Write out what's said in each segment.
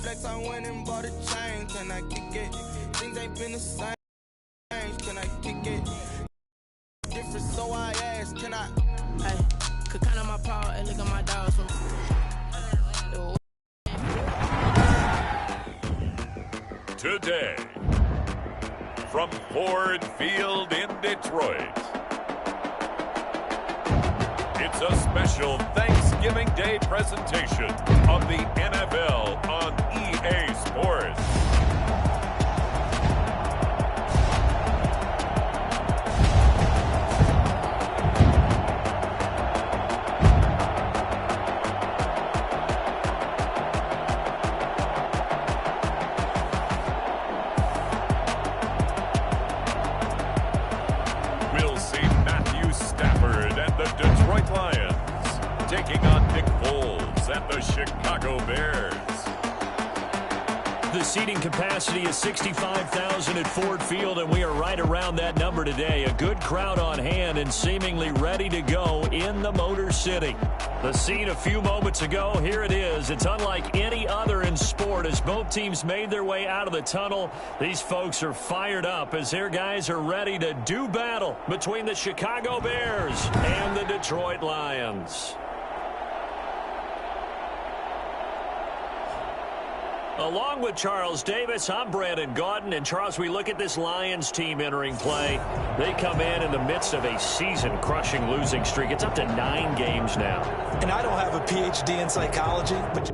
flex, I went and bought a chain. Can I kick it? Things ain't been the same. Can I kick it? Different, so I ask, can I? Hey, could count on my power and look at my dogs from. Today, from Ford Field in Detroit, it's a special Thanksgiving Day presentation of the NFL on EA Sports. We'll see Matthew Stafford and the Detroit Lions taking on Nick Foles and the Chicago Bears. The seating capacity is 65,000 at Ford Field, and we are right around that number today. A good crowd on hand and seemingly ready to go in the Motor City. The scene a few moments ago, here it is. It's unlike any other in sport as both teams made their way out of the tunnel. These folks are fired up as their guys are ready to do battle between the Chicago Bears and the Detroit Lions. Along with Charles Davis, I'm Brandon Gaudin. And, Charles, we look at this Lions team entering play. They come in the midst of a season-crushing losing streak. It's up to 9 games now. And I don't have a PhD in psychology, but...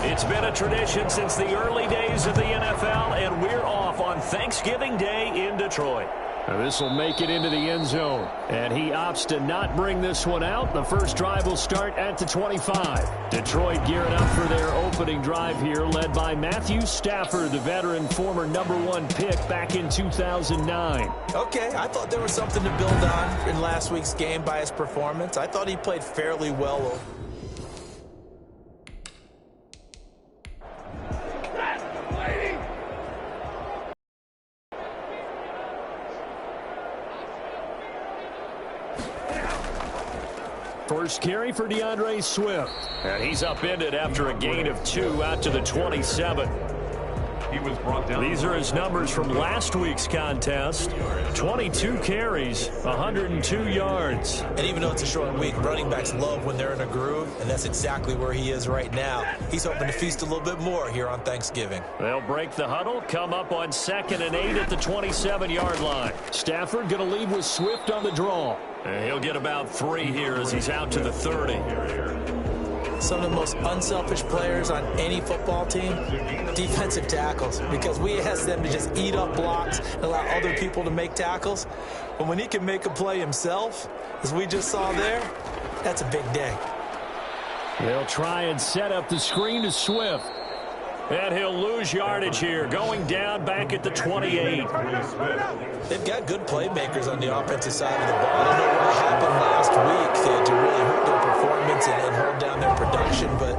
It's been a tradition since the early days of the NFL, and we're off on Thanksgiving Day in Detroit. This will make it into the end zone, and he opts to not bring this one out. The first drive will start at the 25. Detroit gearing up for their opening drive here, led by Matthew Stafford, the veteran former #1 pick back in 2009. Okay, I thought there was something to build on in last week's game by his performance. I thought he played fairly well. First carry for DeAndre Swift. And he's upended after a gain of 2 out to the 27. He was brought down. These are his numbers from last week's contest. 22 carries, 102 yards. And even though it's a short week, running backs love when they're in a groove, and that's exactly where he is right now. He's hoping to feast a little bit more here on Thanksgiving. They'll break the huddle, come up on 2nd and 8 at the 27-yard line. Stafford going to lead with Swift on the draw. And he'll get about 3 here as he's out to the 30. Some of the most unselfish players on any football team, defensive tackles, because we ask them to just eat up blocks and allow other people to make tackles. But when he can make a play himself, as we just saw there, that's a big day. They'll try and set up the screen to Swift. And he'll lose yardage here, going down back at the 28. They've got good playmakers on the offensive side of the ball. I don't know what happened last week to really hurt their performance and hold down their production, but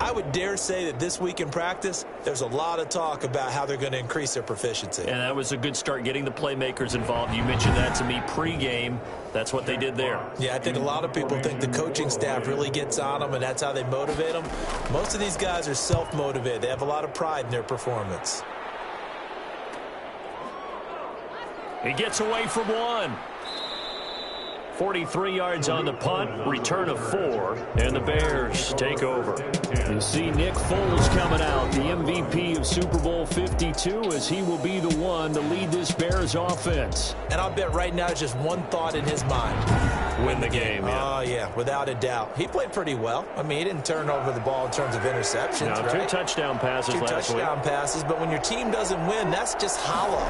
I would dare say that this week in practice, there's a lot of talk about how they're going to increase their proficiency. And that was a good start, getting the playmakers involved. You mentioned that to me pregame. That's what they did there. Yeah, I think a lot of people think the coaching staff really gets on them, and that's how they motivate them. Most of these guys are self-motivated. They have a lot of pride in their performance. He gets away from 1. 43 yards on the punt, return of 4, and the Bears take over. You see Nick Foles coming out, the MVP of Super Bowl 52, as he will be the one to lead this Bears offense. And I'll bet right now just one thought in his mind. Win the game, yeah. Oh, yeah, without a doubt. He played pretty well. I mean, he didn't turn over the ball in terms of interceptions, no, right? 2 touchdown passes last week. 2 touchdown passes, but when your team doesn't win, that's just hollow.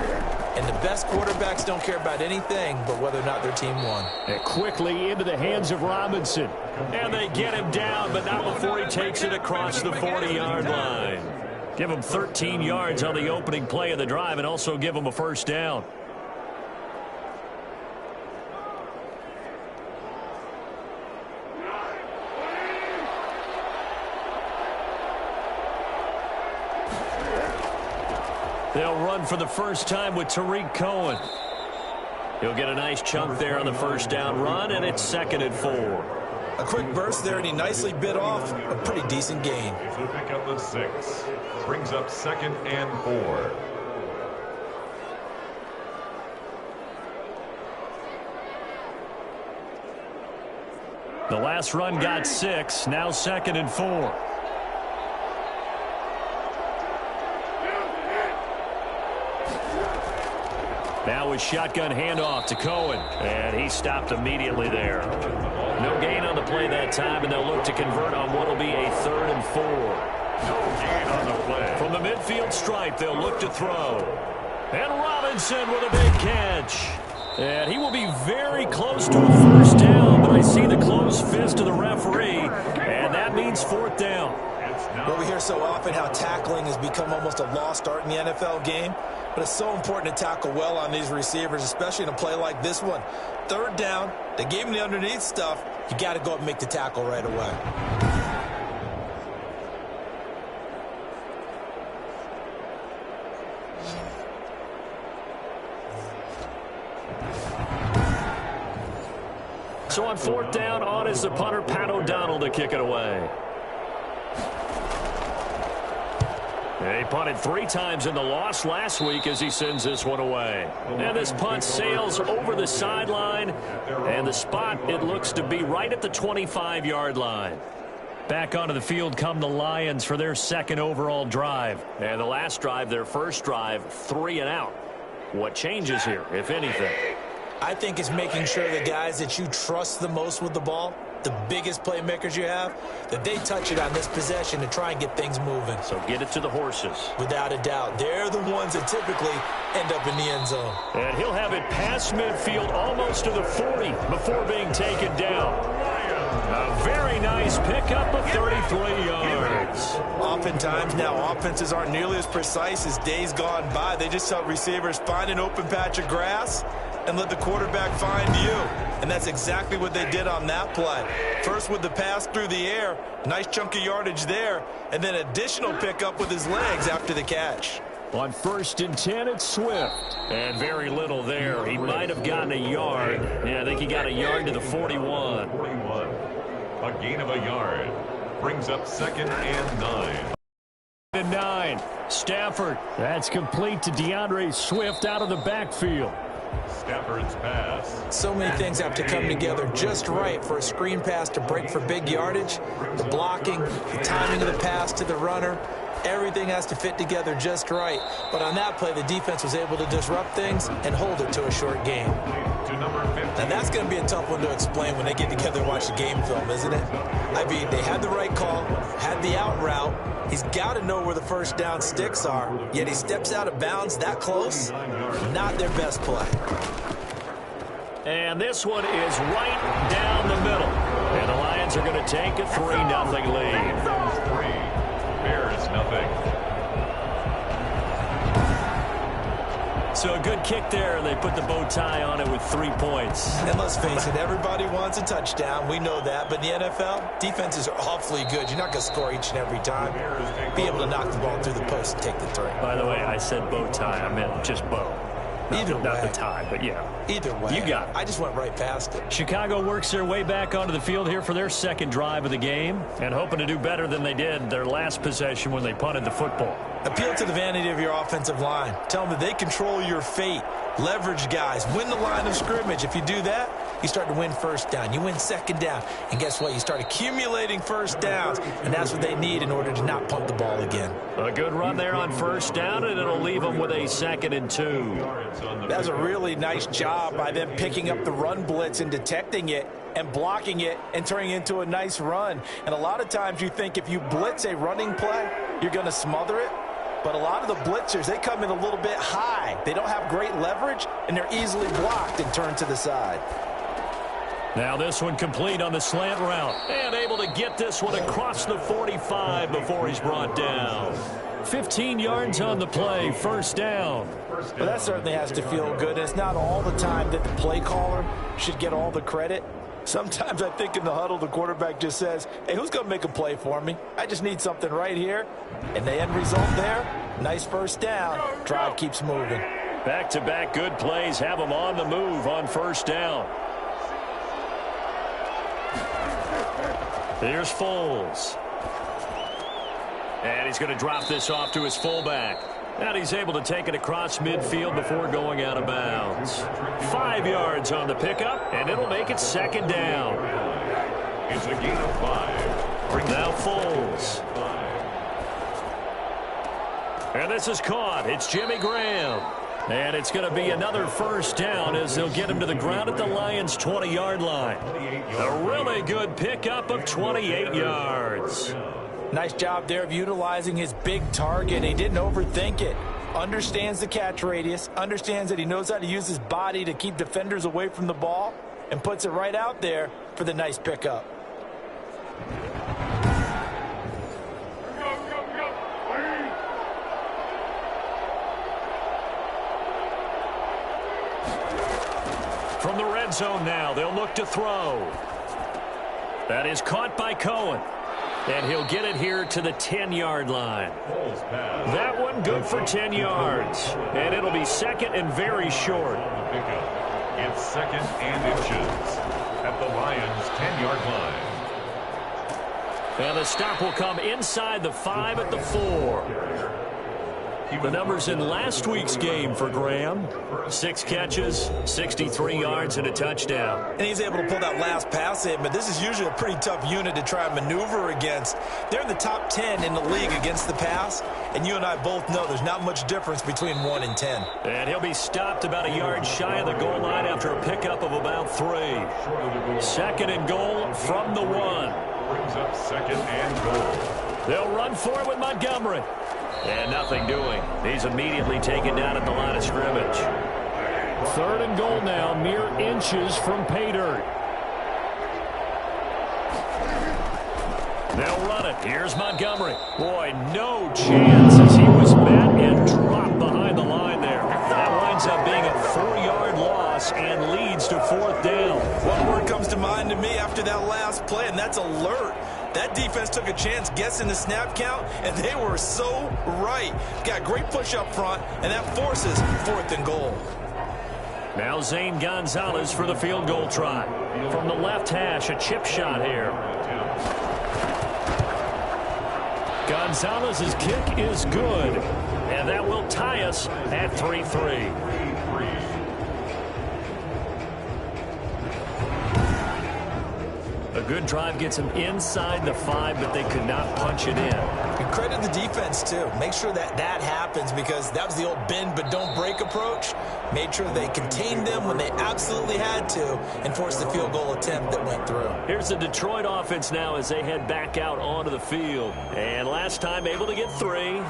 And the best quarterbacks don't care about anything but whether or not their team won. And quickly into the hands of Robinson. And they get him down, but not before he takes it across the 40-yard line. Give him 13 yards on the opening play of the drive and also give him a first down. They'll run for the first time with Tariq Cohen. He'll get a nice chunk there on the first down run, and it's 2nd and 4. A quick burst there, and he nicely bit off a pretty decent gain. So pick up the 6. Brings up 2nd and 4. The last run got 6, now 2nd and 4. Now a shotgun handoff to Cohen, and he stopped immediately there. No gain on the play that time, and they'll look to convert on what will be a 3rd and 4. No gain on the play. From the midfield stripe, they'll look to throw. And Robinson with a big catch. And he will be very close to a first down, but I see the closed fist of the referee, and that means 4th down. Well, we hear so often how tackling has become almost a lost art in the NFL game, but it's so important to tackle well on these receivers, especially in a play like this one. 3rd down, they gave him the underneath stuff. You got to go up and make the tackle right away. So on 4th down, on is the punter, Pat O'Donnell, to kick it away. He punted 3 times in the loss last week as he sends this one away. And this punt sails over the sideline, and the spot, it looks to be right at the 25-yard line. Back onto the field come the Lions for their 2nd overall drive. And the last drive, their first drive, 3 and out. What changes here, if anything? I think it's making sure the guys that you trust the most with the ball, the biggest playmakers you have, that they touch it on this possession to try and get things moving. So get it to the horses. Without a doubt. They're the ones that typically end up in the end zone. And he'll have it past midfield almost to the 40 before being taken down. A very nice pickup of 33 yards. Oftentimes now offenses aren't nearly as precise as days gone by. They just tell receivers, find an open patch of grass and let the quarterback find you. And that's exactly what they did on that play. First with the pass through the air, nice chunk of yardage there, and then additional pickup with his legs after the catch. On 1st and 10, it's Swift. And very little there. He might have gotten a yard. Yeah, I think he got a yard to the 41. 41. A gain of a yard. Brings up 2nd and 9. And 9. Stafford. That's complete to DeAndre Swift out of the backfield. Stafford's pass. So many things have to come together just right for a screen pass to break for big yardage. The blocking, the timing of the pass to the runner, everything has to fit together just right. But on that play, the defense was able to disrupt things and hold it to a short game. To number 15. Now that's going to be a tough one to explain when they get together and watch the game film, isn't it? I mean, they had the right call, had the out route. He's got to know where the first down sticks are, yet he steps out of bounds that close. Not their best play. And this one is right down the middle. And the Lions are going to take a 3-0 lead. Bears nothing. So a good kick there. They put the bow tie on it with 3 points. And let's face it, everybody wants a touchdown. We know that. But in the NFL, defenses are awfully good. You're not going to score each and every time. Be able to knock the ball through the post and take the 3. By the way, I said bow tie. I meant just bow. Not the tie, but yeah. Either way. You got it. I just went right past it. Chicago works their way back onto the field here for their 2nd drive of the game and hoping to do better than they did their last possession when they punted the football. Appeal to the vanity of your offensive line. Tell them that they control your fate. Leverage guys. Win the line of scrimmage. If you do that, you start to win first down. You win 2nd down. And guess what? You start accumulating first downs. And that's what they need in order to not punt the ball again. A good run there on 1st down, and it'll leave them with a 2nd and 2. That's a really nice job by them picking up the run blitz and detecting it and blocking it and turning it into a nice run. And a lot of times you think if you blitz a running play, you're going to smother it. But a lot of the blitzers, they come in a little bit high. They don't have great leverage, and they're easily blocked and turned to the side. Now this one complete on the slant route. And able to get this one across the 45 before he's brought down. 15 yards on the play, 1st down. Well, that certainly has to feel good. It's not all the time that the play caller should get all the credit. Sometimes I think in the huddle, the quarterback just says, hey, who's going to make a play for me? I just need something right here. And the end result there, nice 1st down. Drive keeps moving. Back-to-back good plays have him on the move on first down. Here's Foles. And he's going to drop this off to his fullback. And he's able to take it across midfield before going out of bounds. 5 yards on the pickup, and it'll make it second down. It's a gain of 5. Now Foles. And this is caught. It's Jimmy Graham. And it's going to be another first down as they'll get him to the ground at the Lions' 20-yard line. A really good pickup of 28 yards. Nice job there of utilizing his big target. He didn't overthink it. Understands the catch radius. Understands that he knows how to use his body to keep defenders away from the ball. And puts it right out there for the nice pickup. From the red zone now, they'll look to throw. That is caught by Cohen. And he'll get it here to the 10-yard line. That one good for 10 yards. And it'll be second and very short. It's second and inches at the Lions' 10-yard line. And the stop will come inside the 5 at the 4. The numbers in last week's game for Graham: 6 catches, 63 yards, and a touchdown. And he's able to pull that last pass in, but this is usually a pretty tough unit to try and maneuver against. They're in the top 10 in the league against the pass, and you and I both know there's not much difference between 1 and 10. And he'll be stopped about a yard shy of the goal line after a pickup of about 3. Second and goal from the 1. Brings up second and goal. They'll run for it with Montgomery. And nothing doing. He's immediately taken down at the line of scrimmage. Third and goal now, mere inches from pay dirt. They'll run it. Here's Montgomery. Boy, no chance as he was met and dropped behind the line there. That winds up being a 4-yard loss and leads to 4th down. One word comes to mind to me after that last play, and that's alert. That defense took a chance guessing the snap count, and they were so right. Got great push up front, and that forces 4th and goal. Now Zane Gonzalez for the field goal try. From the left hash, a chip shot here. Gonzalez's kick is good, and that will tie us at 3-3. A good drive gets them inside the 5, but they could not punch it in. And credit the defense, too. Make sure that happens, because that was the old bend but don't break approach. Made sure they contained them when they absolutely had to and forced the field goal attempt that went through. Here's the Detroit offense now as they head back out onto the field. And last time able to get 3.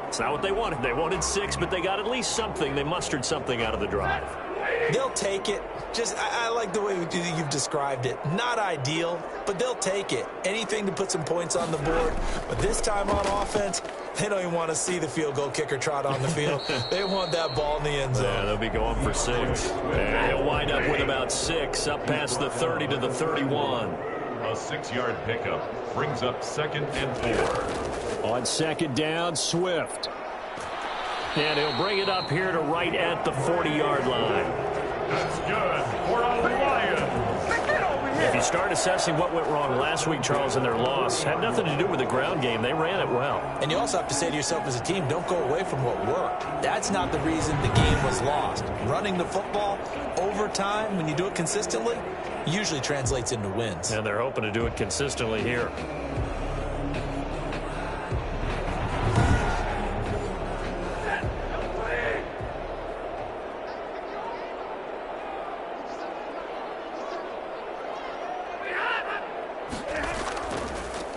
It's not what they wanted. They wanted 6, but they got at least something. They mustered something out of the drive. They'll take it. I like the way you've described it. Not ideal, but they'll take it. Anything to put some points on the board. But this time on offense, they don't even want to see the field goal kicker trot on the field. They want that ball in the end zone. Yeah, they'll be going for 6. And he'll wind up with about 6 up past the 30 to the 31. A 6-yard pickup brings up second and 4. On second down, Swift. And he'll bring it up here to right at the 40-yard line. That's good for a Lions. If you start assessing what went wrong last week, Charles, in their loss, had nothing to do with the ground game. They ran it well. And you also have to say to yourself as a team, don't go away from what worked. That's not the reason the game was lost. Running the football over time, when you do it consistently, usually translates into wins. And they're hoping to do it consistently here.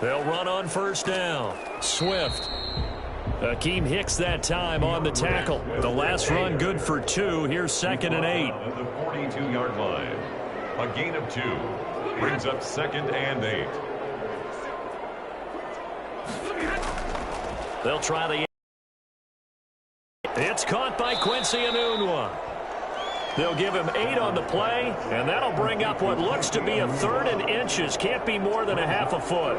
They'll run on first down. Swift. Akeem Hicks that time on the tackle. The last run good for 2. Here's second and 8. At the 42-yard line. A gain of 2. Brings up second and 8. They'll try the... It's caught by Quincy Enunwa. They'll give him 8 on the play, and that'll bring up what looks to be a 3rd and inches. Can't be more than a half a foot.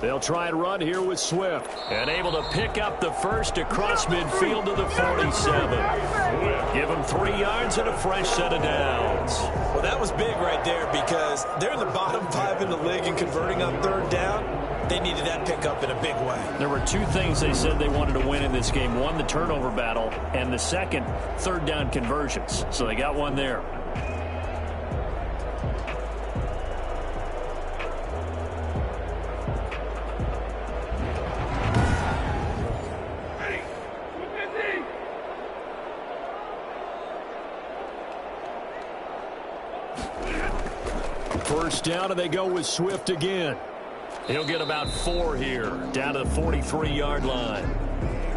They'll try and run here with Swift. And able to pick up the first across midfield to the 47. Give them 3 yards and a fresh set of downs. Well, that was big right there because they're in the bottom 5 in the league and converting on third down. They needed that pickup in a big way. There were 2 things they said they wanted to win in this game. One, the turnover battle, and the second, third down conversions. So they got one there. First down, and they go with Swift again. He'll get about 4 here, down to the 43-yard line.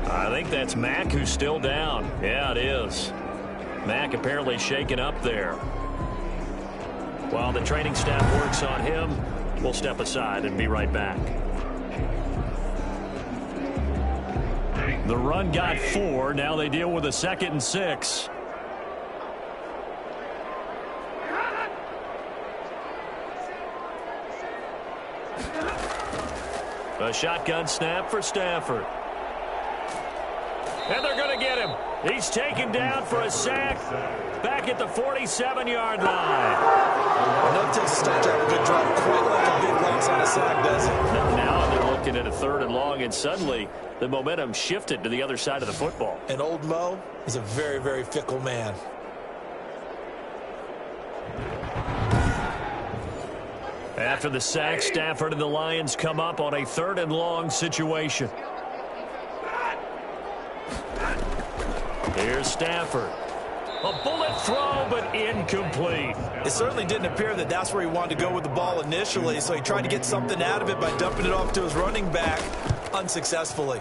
I think that's Mack who's still down. Yeah, it is. Mack apparently shaken up there. While the training staff works on him, we'll step aside and be right back. The run got 4. Now they deal with a 2nd and 6. A shotgun snap for Stafford. And they're going to get him. He's taken down for a sack back at the 47-yard line. That takes a start to have a good drive. Quite like a big loss on a sack, does it? Now they're looking at a 3rd and long, and suddenly the momentum shifted to the other side of the football. And old Mo is a very, very fickle man. After the sack, Stafford and the Lions come up on a 3rd and long situation. Here's Stafford. A bullet throw, but incomplete. It certainly didn't appear that that's where he wanted to go with the ball initially, so he tried to get something out of it by dumping it off to his running back unsuccessfully.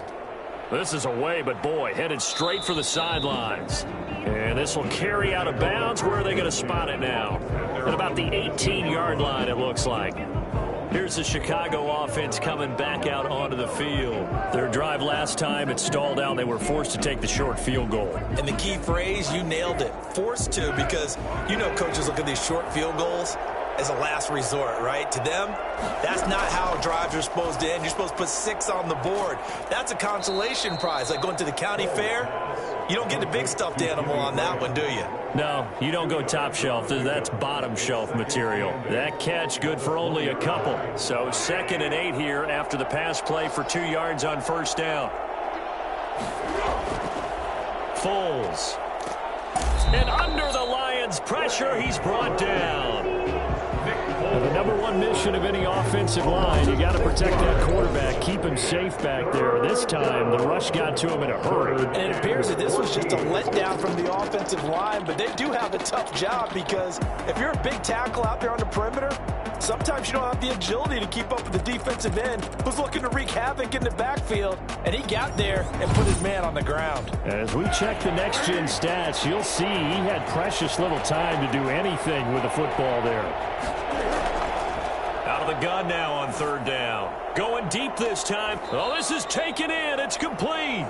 This is away, but boy, headed straight for the sidelines. And this will carry out of bounds. Where are they going to spot it now? At about the 18-yard line, it looks like. Here's the Chicago offense coming back out onto the field. Their drive last time, it stalled out. They were forced to take the short field goal. And the key phrase, you nailed it, forced to, because you know coaches look at these short field goals as a last resort, right? To them, that's not how drives are supposed to end. You're supposed to put 6 on the board. That's a consolation prize, like going to the county fair. You don't get the big stuffed animal on that one, do you? No, you don't go top shelf. That's bottom shelf material. That catch good for only a couple. So 2nd and 8 here after the pass play for 2 yards on first down. Foles. And under the Lions' pressure, he's brought down. The number 1 mission of any offensive line, you got to protect that quarterback, keep him safe back there. This time, the rush got to him in a hurry. And it appears that this was just a letdown from the offensive line, but they do have a tough job because if you're a big tackle out there on the perimeter, sometimes you don't have the agility to keep up with the defensive end who's looking to wreak havoc in the backfield, and he got there and put his man on the ground. As we check the next-gen stats, you'll see he had precious little time to do anything with the football there. Out of the gun now on 3rd down. Going deep this time. Oh, this is taken in. It's complete.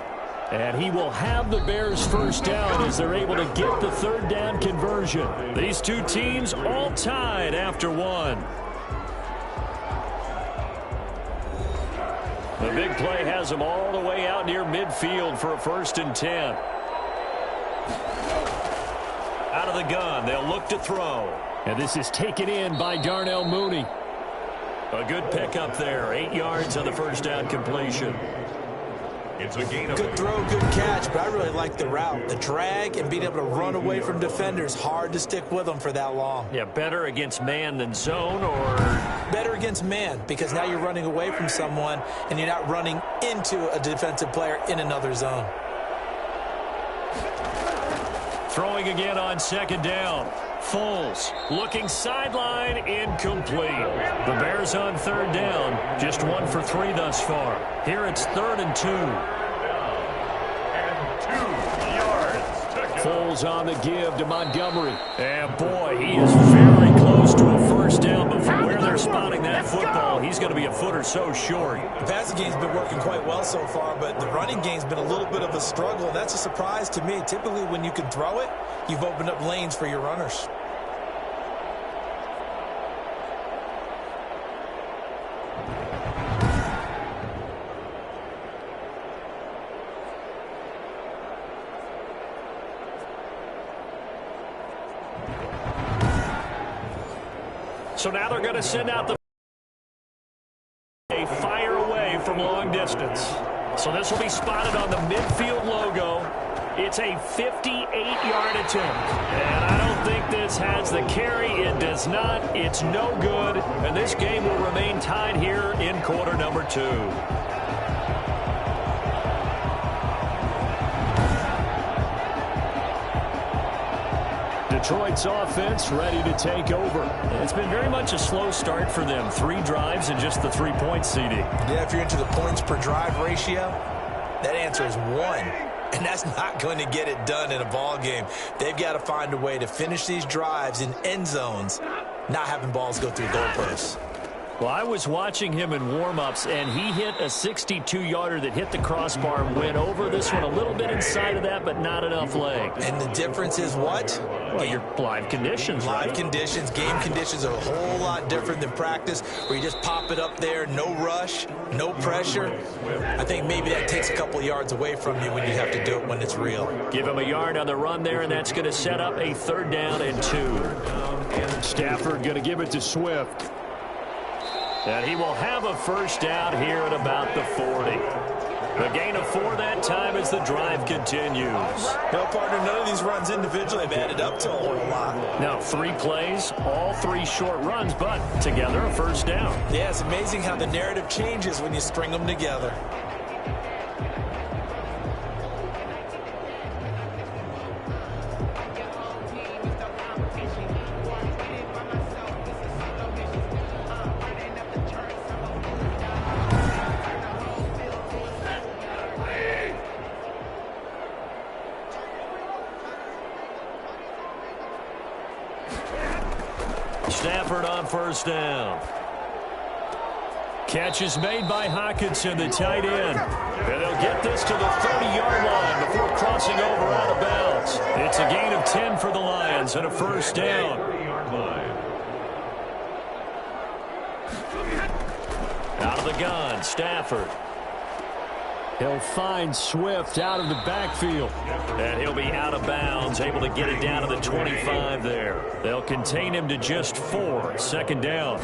And he will have the Bears first down as they're able to get the 3rd down conversion. These 2 teams all tied after 1. The big play has them all the way out near midfield for a 1st and 10. Out of the gun, they'll look to throw. And this is taken in by Darnell Mooney. A good pickup there. 8 yards on the first down completion. It's a gain of Good throw, good catch, but I really like the route. The drag and being able to run away from defenders, hard to stick with them for that long. Yeah, better against man than zone, or? Better against man, because now you're running away from someone and you're not running into a defensive player in another zone. Throwing again on 2nd down. Foles looking sideline, incomplete. The Bears on 3rd down, just 1 for 3 thus far. Here it's 3rd and 2. and 2 yards. Foles on the give to Montgomery. And boy, he is very close to a first down, but from where they're spotting that football, he's going to be a foot or so short. The passing game's been working quite well so far, but the running game's been a little bit of a struggle. That's a surprise to me. Typically, when you can throw it, you've opened up lanes for your runners. So now they're going to send out the fire away from long distance. So this will be spotted on the midfield logo. It's a 58-yard attempt. And I don't think this has the carry. It does not. It's no good. And this game will remain tied here in quarter number 2. Detroit's offense ready to take over. It's been very much a slow start for them. 3 drives and just the 3-point CD. Yeah, if you're into the points per drive ratio, that answer is 1. And that's not going to get it done in a ball game. They've got to find a way to finish these drives in end zones, not having balls go through goalposts. Well, I was watching him in warm-ups, and he hit a 62-yarder that hit the crossbar and went over. This one a little bit inside of that, but not enough leg. And the difference is what? Well, your live conditions, live right? conditions, game conditions are a whole lot different than practice, where you just pop it up there, no rush, no pressure. I think maybe that takes a couple yards away from you when you have to do it when it's real. Give him a yard on the run there, and that's going to set up a 3rd down and 2. Stafford going to give it to Swift. And he will have a 1st down here at about the 40. A gain of 4 that time as the drive continues. No, partner, none of these runs individually have added up to a whole lot. Now, 3 plays, all 3 short runs, but together a 1st down. Yeah, it's amazing how the narrative changes when you string them together. Stafford on 1st down. Catch is made by Hockenson, the tight end. And they'll get this to the 30-yard line before crossing over out of bounds. It's a gain of 10 for the Lions and a 1st down. Out of the gun, Stafford. He'll find Swift out of the backfield. And he'll be out of bounds, able to get it down to the 25 there. They'll contain him to just 4. 2nd down.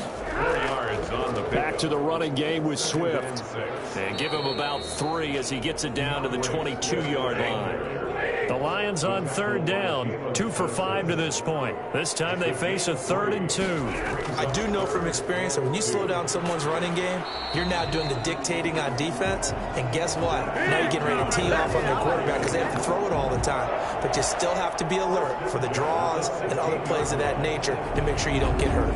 Back to the running game with Swift. And give him about 3 as he gets it down to the 22-yard line. The Lions on 3rd down, 2 for 5 to this point. This time they face a 3rd and 2. I do know from experience that when you slow down someone's running game, you're now doing the dictating on defense. And guess what? Now you're getting ready to tee off on their quarterback because they have to throw it all the time. But you still have to be alert for the draws and other plays of that nature to make sure you don't get hurt.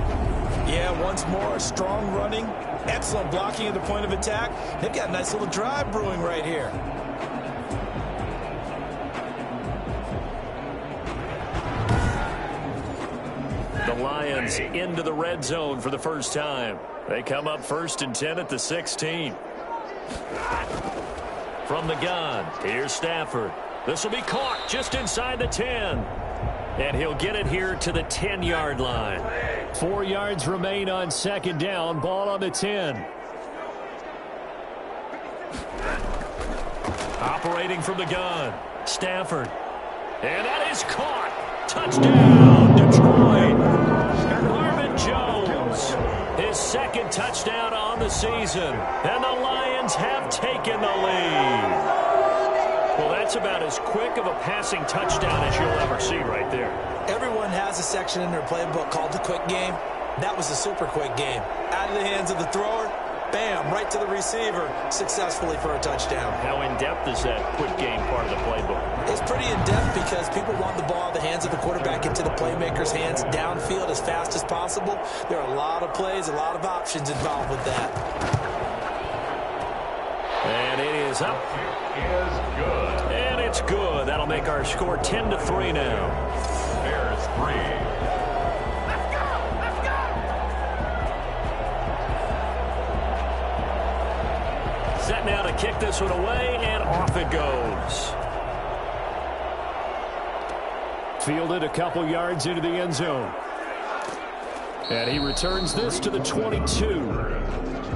Yeah, once more, strong running, excellent blocking at the point of attack. They've got a nice little drive brewing right here. The Lions into the red zone for the first time. They come up 1st and 10 at the 16. From the gun, here's Stafford. This will be caught just inside the 10. And he'll get it here to the 10-yard line. 4 yards remain on 2nd down. Ball on the 10. Operating from the gun, Stafford. And that is caught. Touchdown, Detroit. Marvin Jones, his 2nd touchdown on the season. And the Lions have taken the lead. Well, that's about as quick of a passing touchdown as you'll ever see right there. Everyone has a section in their playbook called the quick game. That was a super quick game. Out of the hands of the thrower, bam, right to the receiver, successfully for a touchdown. How in-depth is that quick game part of the playbook? It's pretty in-depth because people want the ball in the hands of the quarterback into the playmaker's hands downfield as fast as possible. There are a lot of plays, a lot of options involved with that. And it is up. And it's good. That'll make our score 10-3 now. Bears 3. Set now to kick this one away, and off it goes. Fielded a couple yards into the end zone. And he returns this to the 22.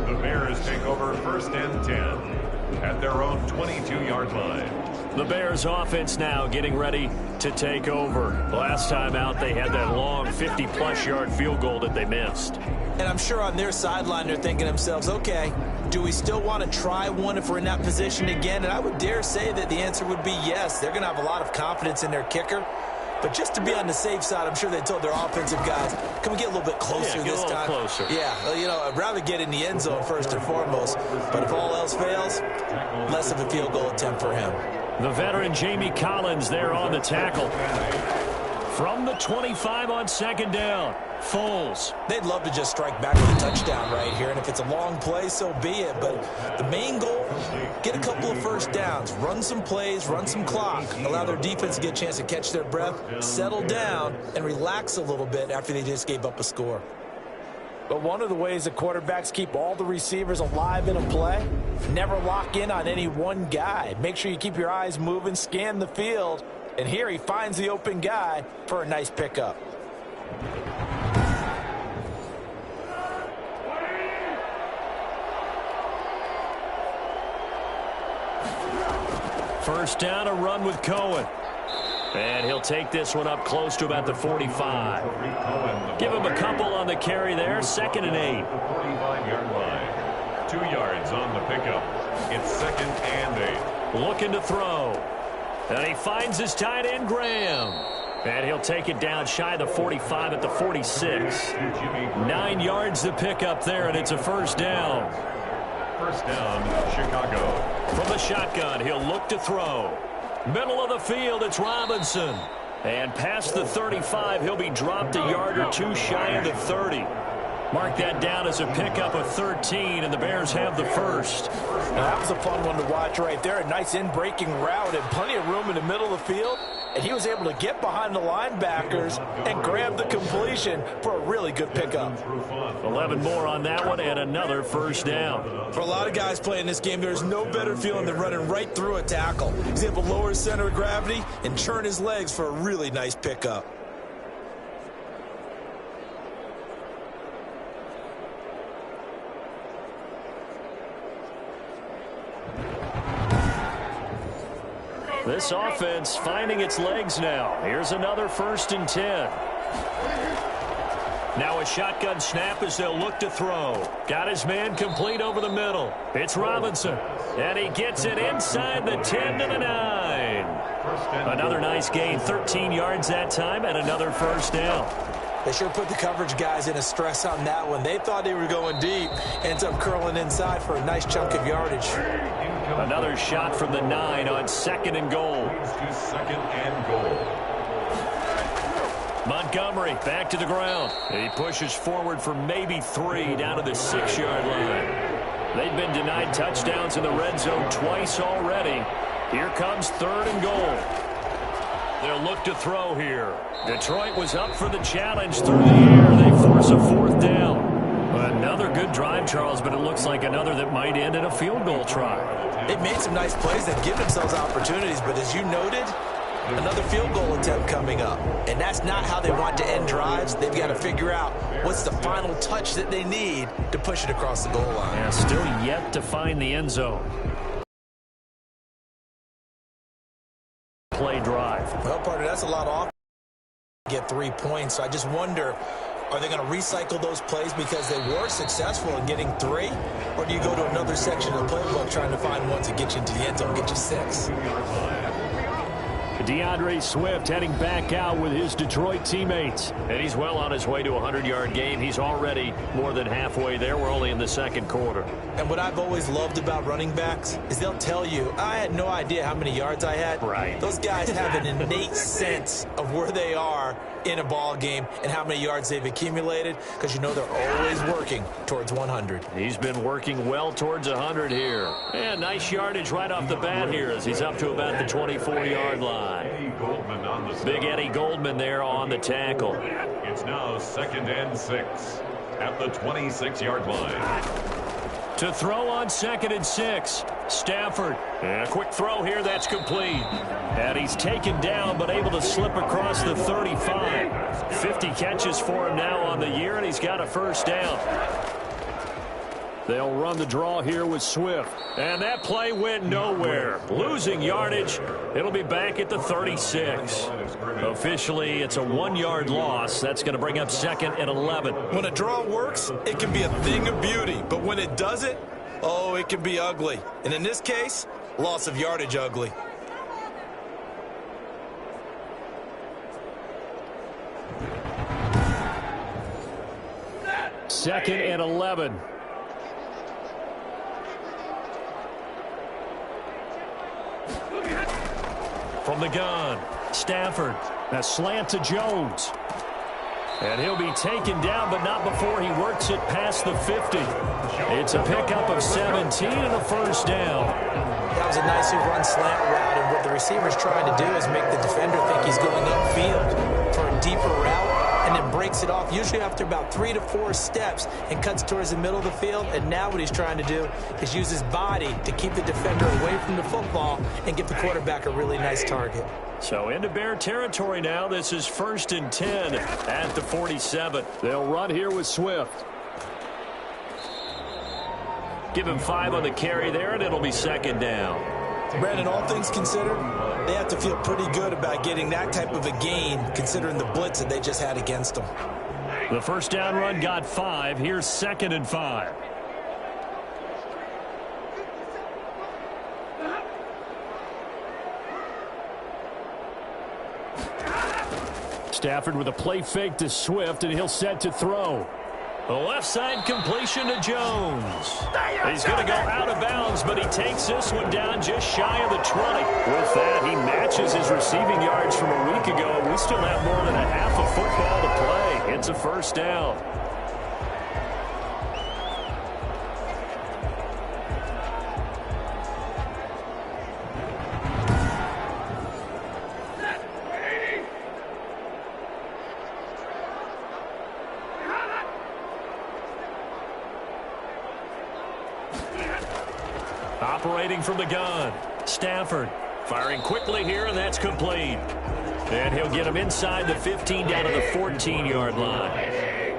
The Bears take over 1st and 10 at their own 22-yard line. The Bears offense now getting ready to take over. Last time out, they had that long 50-plus yard field goal that they missed. And I'm sure on their sideline they're thinking to themselves, okay, do we still want to try one if we're in that position again? And I would dare say that the answer would be yes. They're going to have a lot of confidence in their kicker. But just to be on the safe side, I'm sure they told their offensive guys, can we get a little bit closer this time? Closer. Yeah, well, you know, I'd rather get in the end zone first and foremost. But if all else fails, less of a field goal attempt for him. The veteran Jamie Collins there on the tackle. From the 25 on second down, Foles. They'd love to just strike back with a touchdown right here, and if it's a long play, so be it. But the main goal, get a couple of first downs, run some plays, run some clock, allow their defense to get a chance to catch their breath, settle down, and relax a little bit after they just gave up a score. But one of the ways that quarterbacks keep all the receivers alive in a play, never lock in on any one guy. Make sure you keep your eyes moving, scan the field, and here he finds the open guy for a nice pickup. First down, a run with Cohen. And he'll take this one up close to about the 45. Give him a couple on the carry there. 2nd and 8. 45-yard line. 2 yards on the pickup. It's 2nd and 8. Looking to throw. And he finds his tight end, Graham. And he'll take it down shy of the 45 at the 46. 9 yards to pick up there, and it's a first down. First down, Chicago. From the shotgun, he'll look to throw. Middle of the field, it's Robinson. And past the 35, he'll be dropped a yard or two shy of the 30. Mark that down as a pickup of 13, and the Bears have the first. Now, that was a fun one to watch right there. A nice in-breaking route and plenty of room in the middle of the field. And he was able to get behind the linebackers and grab the completion for a really good pickup. 11 more on that one and another first down. For a lot of guys playing this game, there's no better feeling than running right through a tackle. He's able to lower his center of gravity and turn his legs for a really nice pickup. This offense finding its legs now. Here's another 1st and 10. Now a shotgun snap as they'll look to throw. Got his man complete over the middle. It's Robinson. And he gets it inside the 10 to the 9. Another nice gain, 13 yards that time, and another first down. They sure put the coverage guys in a stress on that one. They thought they were going deep. Ends up curling inside for a nice chunk of yardage. Another shot from the 9 on 2nd and goal. Second and goal. Montgomery back to the ground. He pushes forward for maybe 3 down to the 6-yard line. They've been denied touchdowns in the red zone twice already. Here comes 3rd and goal. They'll look to throw here. Detroit was up for the challenge through the air. They force a 4th down. Another good drive, Charles, but it looks like another that might end in a field goal try. They've made some nice plays that give themselves opportunities, but as you noted, another field goal attempt coming up. And that's not how they want to end drives. They've got to figure out what's the final touch that they need to push it across the goal line. Yeah, still yet to find the end zone. Play drive. Well, partner, that's a lot off. Get 3 points. So I just wonder, are they going to recycle those plays because they were successful in getting 3? Or do you go to another section of the playbook trying to find ones that get you into the end zone, get you 6? DeAndre Swift heading back out with his Detroit teammates. And he's well on his way to a 100-yard game. He's already more than halfway there. We're only in the 2nd quarter. And what I've always loved about running backs is they'll tell you, I had no idea how many yards I had. Right. Those guys have an innate sense of where they are in a ball game and how many yards they've accumulated, because you know they're always working towards 100. He's been working well towards 100 here. And nice yardage right off the bat here as he's up to about the 24-yard line. Big Eddie Goldman there on the tackle. It's now 2nd and 6 at the 26-yard line. To throw on 2nd and 6. Stafford. And a quick throw here that's complete. And he's taken down but able to slip across the 35. 50 catches for him now on the year, and he's got a first down. They'll run the draw here with Swift. And that play went nowhere. Losing yardage. It'll be back at the 36. Officially, it's a 1-yard loss. That's going to bring up 2nd and 11. When a draw works, it can be a thing of beauty. But when it doesn't, oh, it can be ugly. And in this case, loss of yardage ugly. Second and 11. From the gun, Stafford. A slant to Jones. And he'll be taken down, but not before he works it past the 50. It's a pickup of 17 and a first down. That was a nicely run slant route, and what the receiver's trying to do is make the defender think he's going upfield for a deeper route, and then breaks it off, usually after about 3 to 4 steps, and cuts towards the middle of the field. And now what he's trying to do is use his body to keep the defender away from the football and give the quarterback a really nice target. So into Bear territory now. This is 1st and 10 at the 47. They'll run here with Swift. Give him 5 on the carry there, and it'll be 2nd down. Brandon, all things considered, they have to feel pretty good about getting that type of a gain, considering the blitz that they just had against them. The first down run got 5. Here's 2nd and 5. Stafford with a play fake to Swift, and he'll set to throw. The left side completion to Jones. He's going to go out of bounds, but he takes this one down just shy of the 20. With that, he matches his receiving yards from a week ago. We still have more than a half of football to play. It's a first down. Operating from the gun, Stafford firing quickly here, and that's complete. And he'll get him inside the 15 down to the 14-yard line.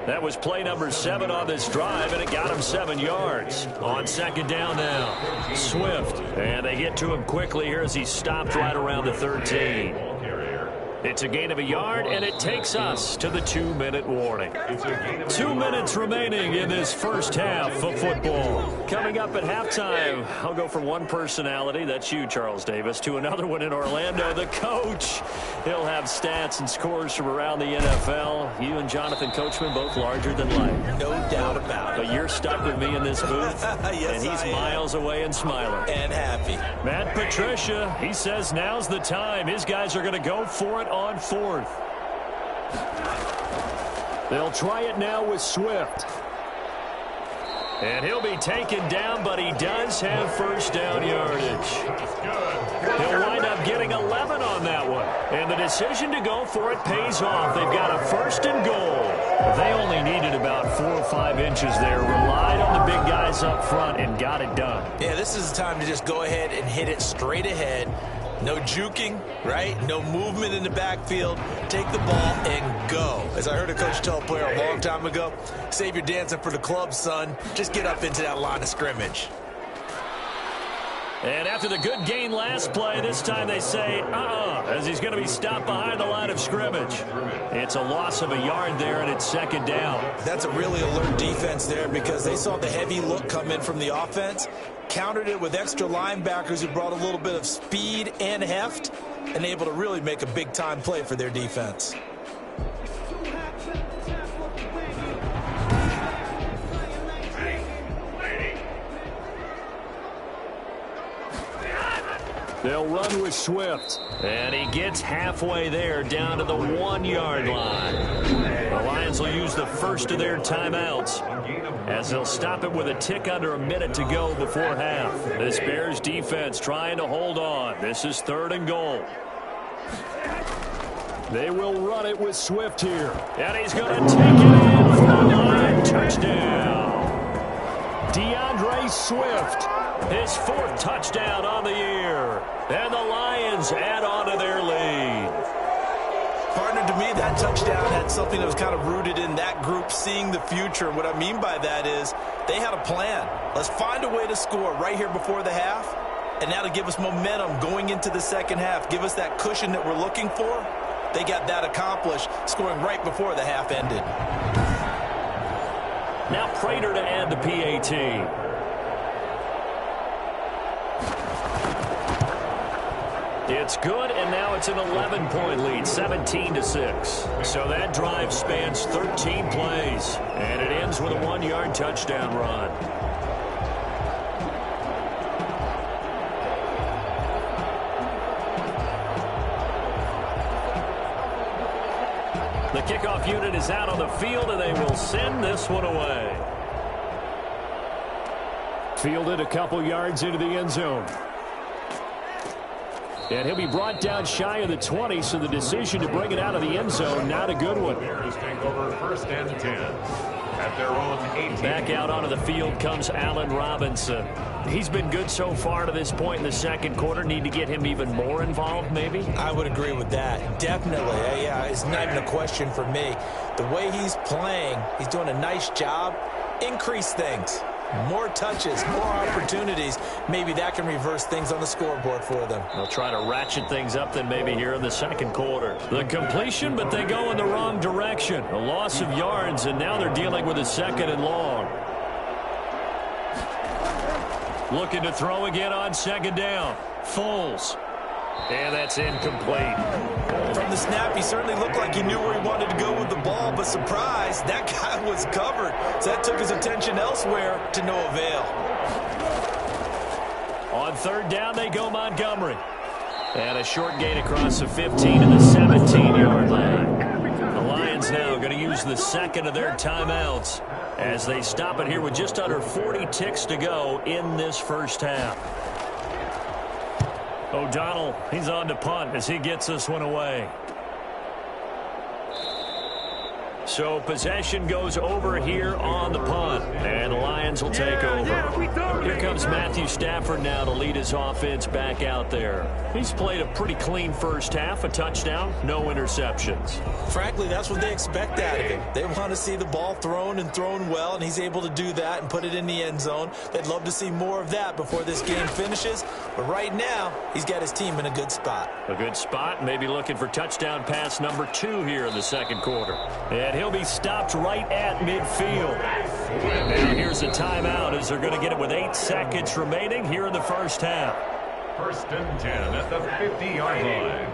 That was play number 7 on this drive, and it got him 7 yards. On 2nd down now, Swift. And they get to him quickly here as he stopped right around the 13. It's a gain of 1 yard, and it takes us to the 2-minute warning. 2 minutes remaining in this first half of football. Coming up at halftime, I'll go from one personality, that's you, Charles Davis, to another one in Orlando, the coach. He'll have stats and scores from around the NFL. You and Jonathan Coachman, both larger than life. No doubt about it. But you're stuck with me in this booth, yes, and he's miles away and smiling. And happy. Matt Patricia, he says now's the time. His guys are going to go for it on 4th. They'll try it now with Swift. And he'll be taken down, but he does have first down yardage. He'll wind up getting 11 on that one. And the decision to go for it pays off. They've got a 1st and goal. They only needed about 4 or 5 inches there. Relied on the big guys up front and got it done. Yeah, this is the time to just go ahead and hit it straight ahead. No juking, right? No movement in the backfield. Take the ball and go. As I heard a coach tell a player a long time ago, save your dancing for the club, son. Just get up into that line of scrimmage. And after the good gain last play, this time they say, as he's going to be stopped behind the line of scrimmage. It's a loss of 1 yard there, and it's 2nd down. That's a really alert defense there because they saw the heavy look come in from the offense, countered it with extra linebackers who brought a little bit of speed and heft, and able to really make a big-time play for their defense. They'll run with Swift. And he gets halfway there down to the 1 yard line. The Lions will use the first of their timeouts as they'll stop it with a tick under a minute to go before half. This Bears defense trying to hold on. This is 3rd and goal. They will run it with Swift here. And he's going to take it in for the line. Touchdown. DeAndre Swift. His 4th touchdown on the year. And the Lions add on to their lead. Partner to me, that touchdown had something that was kind of rooted in that group seeing the future. What I mean by that is they had a plan. Let's find a way to score right here before the half, and that'll give us momentum going into the second half, give us that cushion that we're looking for. They got that accomplished, scoring right before the half ended. Now Prater to add the PAT. It's good, and now it's an 11-point lead, 17-6. So that drive spans 13 plays, and it ends with a 1-yard touchdown run. The kickoff unit is out on the field, and they will send this one away. Fielded a couple yards into the end zone. And he'll be brought down shy of the 20, so the decision to bring it out of the end zone, not a good one. Bears take over 1st and 10 at their own 18. Back out onto the field comes Allen Robinson. He's been good so far to this point in the second quarter. Need to get him even more involved, maybe? I would agree with that. Definitely. Yeah, it's not even a question for me. The way he's playing, he's doing a nice job. Increase things. More touches, more opportunities. Maybe that can reverse things on the scoreboard for them. They'll try to ratchet things up then maybe here in the second quarter. The completion, but they go in the wrong direction. A loss of yards, and now they're dealing with a 2nd and long. Looking to throw again on 2nd down. Foles. And that's incomplete. From the snap, he certainly looked like he knew where he wanted to go with the ball, but surprise, that guy was covered. So that took his attention elsewhere to no avail. On 3rd down, they go Montgomery. And a short gain across the 15 to the 17-yard line. The Lions now going to use the 2nd of their timeouts as they stop it here with just under 40 ticks to go in this first half. O'Donnell, he's on to punt as he gets this one away. So possession goes over here on the punt, and the Lions will take over. Here comes Matthew Stafford now to lead his offense back out there. He's played a pretty clean first half, a touchdown, no interceptions. Frankly, that's what they expect out of him. They want to see the ball thrown and thrown well, and he's able to do that and put it in the end zone. They'd love to see more of that before this game finishes, but right now, he's got his team in a good spot. A good spot, maybe looking for touchdown pass number 2 here in the second quarter. And he'll be stopped right at midfield. And here's a timeout as they're going to get it with 8 seconds remaining here in the first half. 1st and 10 at the 50-yard line.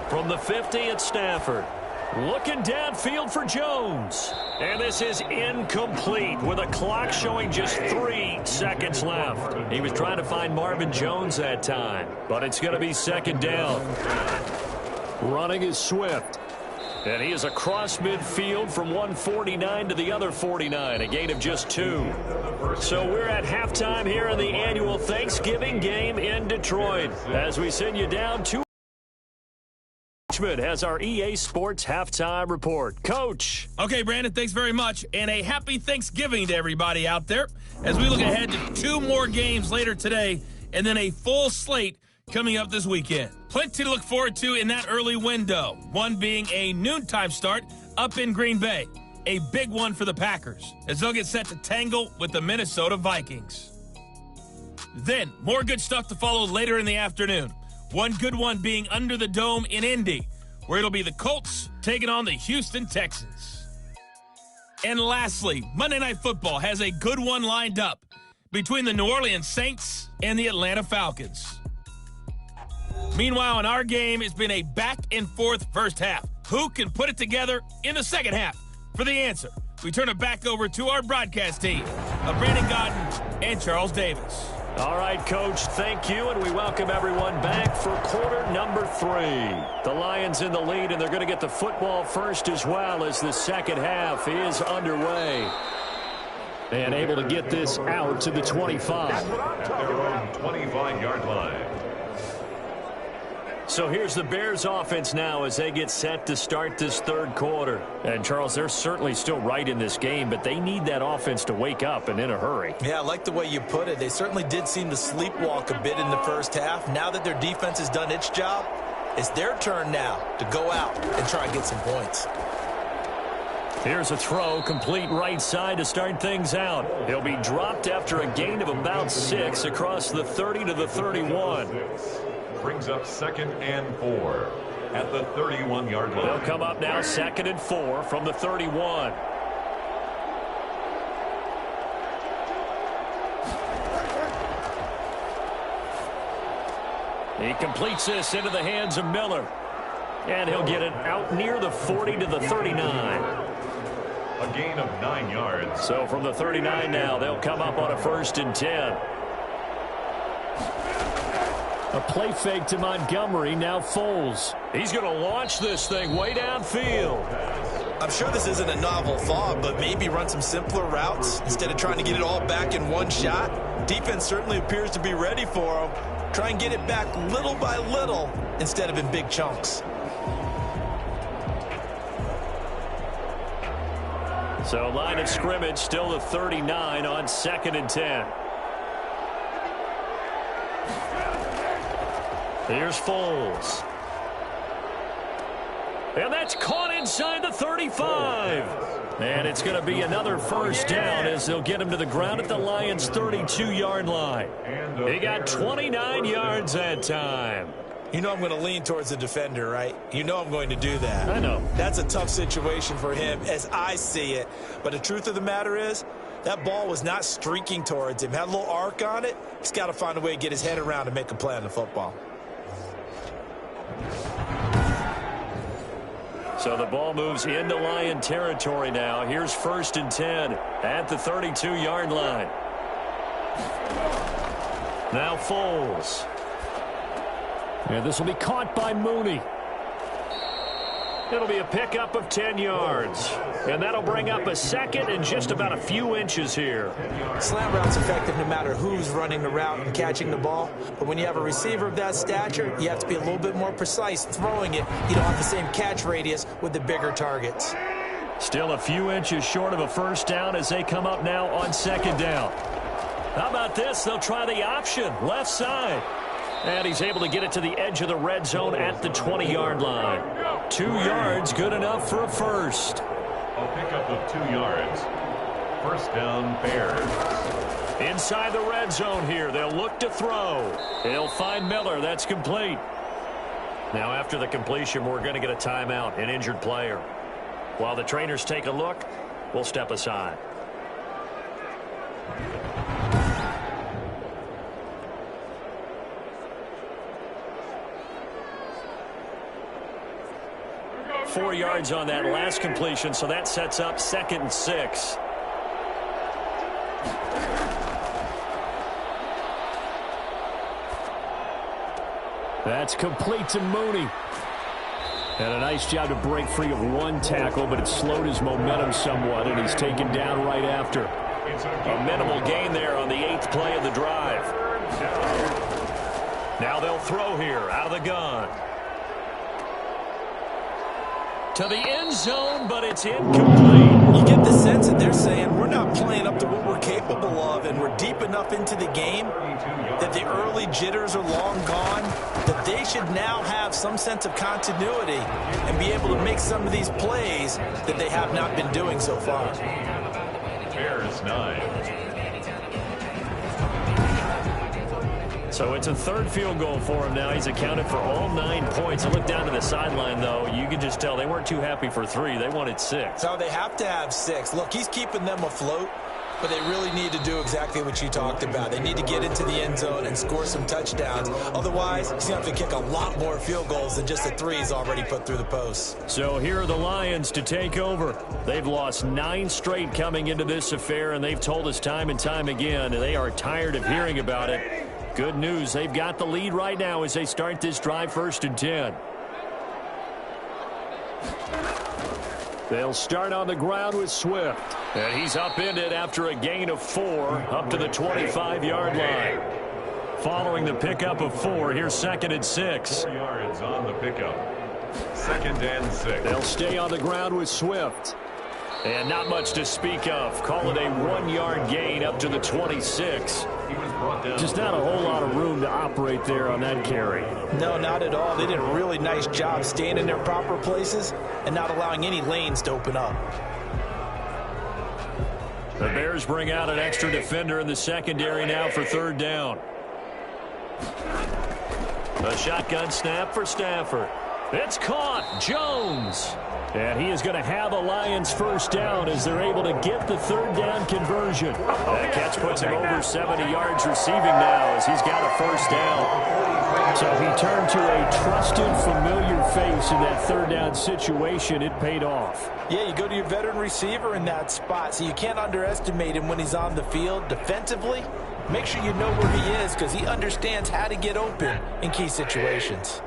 From the 50, it's Stafford. Looking downfield for Jones. And this is incomplete with a clock showing just 3 seconds left. He was trying to find Marvin Jones that time, but it's going to be 2nd down. Running is Swift. And he is across midfield from 149 to the other 49, a gain of just 2. So we're at halftime here in the annual Thanksgiving game in Detroit as we send you down to has our EA Sports halftime report. Coach. Okay, Brandon, thanks very much. And a happy Thanksgiving to everybody out there as we look ahead to 2 more games later today and then a full slate coming up this weekend. Plenty to look forward to in that early window. One being a noontime start up in Green Bay. A big one for the Packers as they'll get set to tangle with the Minnesota Vikings. Then, more good stuff to follow later in the afternoon. One good one being under the dome in Indy, where it'll be the Colts taking on the Houston Texans. And lastly, Monday Night Football has a good one lined up between the New Orleans Saints and the Atlanta Falcons. Meanwhile, in our game, it's been a back-and-forth first half. Who can put it together in the second half? For the answer, we turn it back over to our broadcast team of Brandon Gaudin and Charles Davis. All right, Coach, thank you, and we welcome everyone back for quarter number 3. The Lions in the lead, and they're going to get the football first as well as the second half is underway. And able to get this out to the 25. At their own 25-yard line. So here's the Bears offense now as they get set to start this third quarter. And, Charles, they're certainly still right in this game, but they need that offense to wake up and in a hurry. Yeah, I like the way you put it. They certainly did seem to sleepwalk a bit in the first half. Now that their defense has done its job, it's their turn now to go out and try and get some points. Here's a throw, complete right side to start things out. He'll be dropped after a gain of about 6 across the 30 to the 31. Brings up 2nd and 4 at the 31-yard line. They'll come up now 2nd and 4 from the 31. He completes this into the hands of Miller. And he'll get it out near the 40 to the 39. A gain of 9 yards. So from the 39 now, they'll come up on a 1st and 10. A play fake to Montgomery, now Foles. He's going to launch this thing way downfield. I'm sure this isn't a novel thought, but maybe run some simpler routes instead of trying to get it all back in one shot. Defense certainly appears to be ready for him. Try and get it back little by little instead of in big chunks. So line of scrimmage still the 39 on 2nd and 10. Here's Foles. And that's caught inside the 35. And it's going to be another 1st down as they'll get him to the ground at the Lions' 32-yard line. He got 29 yards that time. You know I'm going to lean towards the defender, right? You know I'm going to do that. I know. That's a tough situation for him as I see it. But the truth of the matter is, that ball was not streaking towards him. Had a little arc on it. He's got to find a way to get his head around and make a play on the football. So the ball moves into Lion territory now. Here's 1st and 10 at the 32-yard line. Now Foles. And this will be caught by Mooney. It'll be a pickup of 10 yards. And that'll bring up a 2nd and just about a few inches here. Slant route's effective no matter who's running the route and catching the ball. But when you have a receiver of that stature, you have to be a little bit more precise throwing it. You don't have the same catch radius with the bigger targets. Still a few inches short of a 1st down as they come up now on 2nd down. How about this? They'll try the option, left side. And he's able to get it to the edge of the red zone at the 20-yard line. 2 yards, good enough for a 1st. A pickup of 2 yards. 1st down, Bears. Inside the red zone here, they'll look to throw. They'll find Miller. That's complete. Now after the completion, we're going to get a timeout, an injured player. While the trainers take a look, we'll step aside. Four yards on that last completion, so that sets up 2nd and 6. That's complete to Mooney. And a nice job to break free of one tackle, but it slowed his momentum somewhat, and he's taken down right after. A minimal gain there on the 8th play of the drive. Now they'll throw here out of the gun. To the end zone, but it's incomplete. You get the sense that they're saying we're not playing up to what we're capable of, and we're deep enough into the game that the early jitters are long gone, that they should now have some sense of continuity and be able to make some of these plays that they have not been doing so far. Bears 9. So it's a 3rd field goal for him now. He's accounted for all 9 points. I look down to the sideline, though. You can just tell they weren't too happy for 3. They wanted 6. So they have to have 6. Look, he's keeping them afloat, but they really need to do exactly what you talked about. They need to get into the end zone and score some touchdowns. Otherwise, he's going to have to kick a lot more field goals than just the 3 he's already put through the posts. So here are the Lions to take over. They've lost 9 straight coming into this affair, and they've told us time and time again they are tired of hearing about it. Good news, they've got the lead right now as they start this drive 1st and 10. They'll start on the ground with Swift. And he's upended after a gain of 4 up to the 25-yard line. Following the pickup of 4, here's 2nd and 6. 4 yards on the pickup. 2nd and 6. They'll stay on the ground with Swift. And not much to speak of. Call it a 1-yard gain up to the 26. He was brought down. Just not a whole lot of room to operate there on that carry. No, not at all. They did a really nice job staying in their proper places and not allowing any lanes to open up. The Bears bring out an extra defender in the secondary now for 3rd down. A shotgun snap for Stafford. It's caught. Jones. And he is going to have a Lions 1st down as they're able to get the 3rd down conversion. That catch puts him over 70 yards receiving now as he's got a 1st down. So he turned to a trusted, familiar face in that 3rd down situation. It paid off. Yeah, you go to your veteran receiver in that spot, so you can't underestimate him when he's on the field defensively. Make sure you know where he is because he understands how to get open in key situations.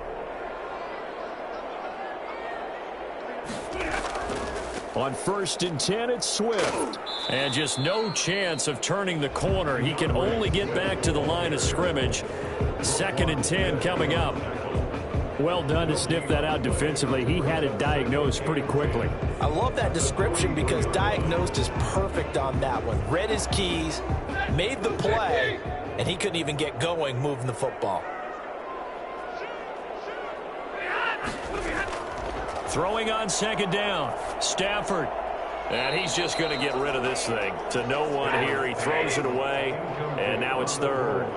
On 1st and 10, it's Swift. And just no chance of turning the corner. He can only get back to the line of scrimmage. 2nd and 10 coming up. Well done to sniff that out defensively. He had it diagnosed pretty quickly. I love that description because diagnosed is perfect on that one. Read his keys, made the play, and he couldn't even get going moving the football. Throwing on 2nd down, Stafford. And he's just going to get rid of this thing. To no one here. He throws it away, and now it's 3rd.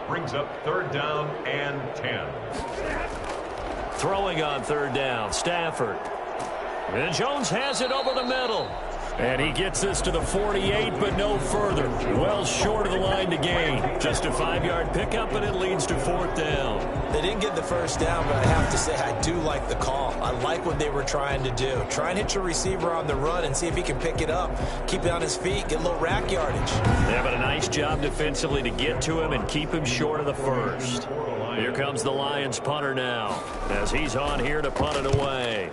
Brings up 3rd down and 10. Throwing on 3rd down, Stafford. And Jones has it over the middle. And he gets this to the 48, but no further. Well short of the line to gain. Just a 5-yard pickup, and it leads to 4th down. They didn't get the 1st down, but I have to say I do like the call. I like what they were trying to do. Try and hit your receiver on the run and see if he can pick it up. Keep it on his feet, get a little rack yardage. They're having a nice job defensively to get to him and keep him short of the 1st. Here comes the Lions punter now as he's on here to punt it away.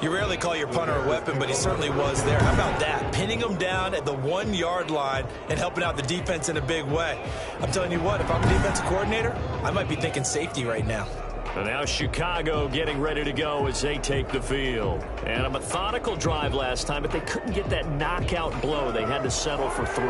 You rarely call your punter a weapon, but he certainly was there. How about that? Pinning him down at the 1-yard line and helping out the defense in a big way. I'm telling you what, if I'm a defensive coordinator, I might be thinking safety right now. And now Chicago getting ready to go as they take the field. And a methodical drive last time, but they couldn't get that knockout blow. They had to settle for 3.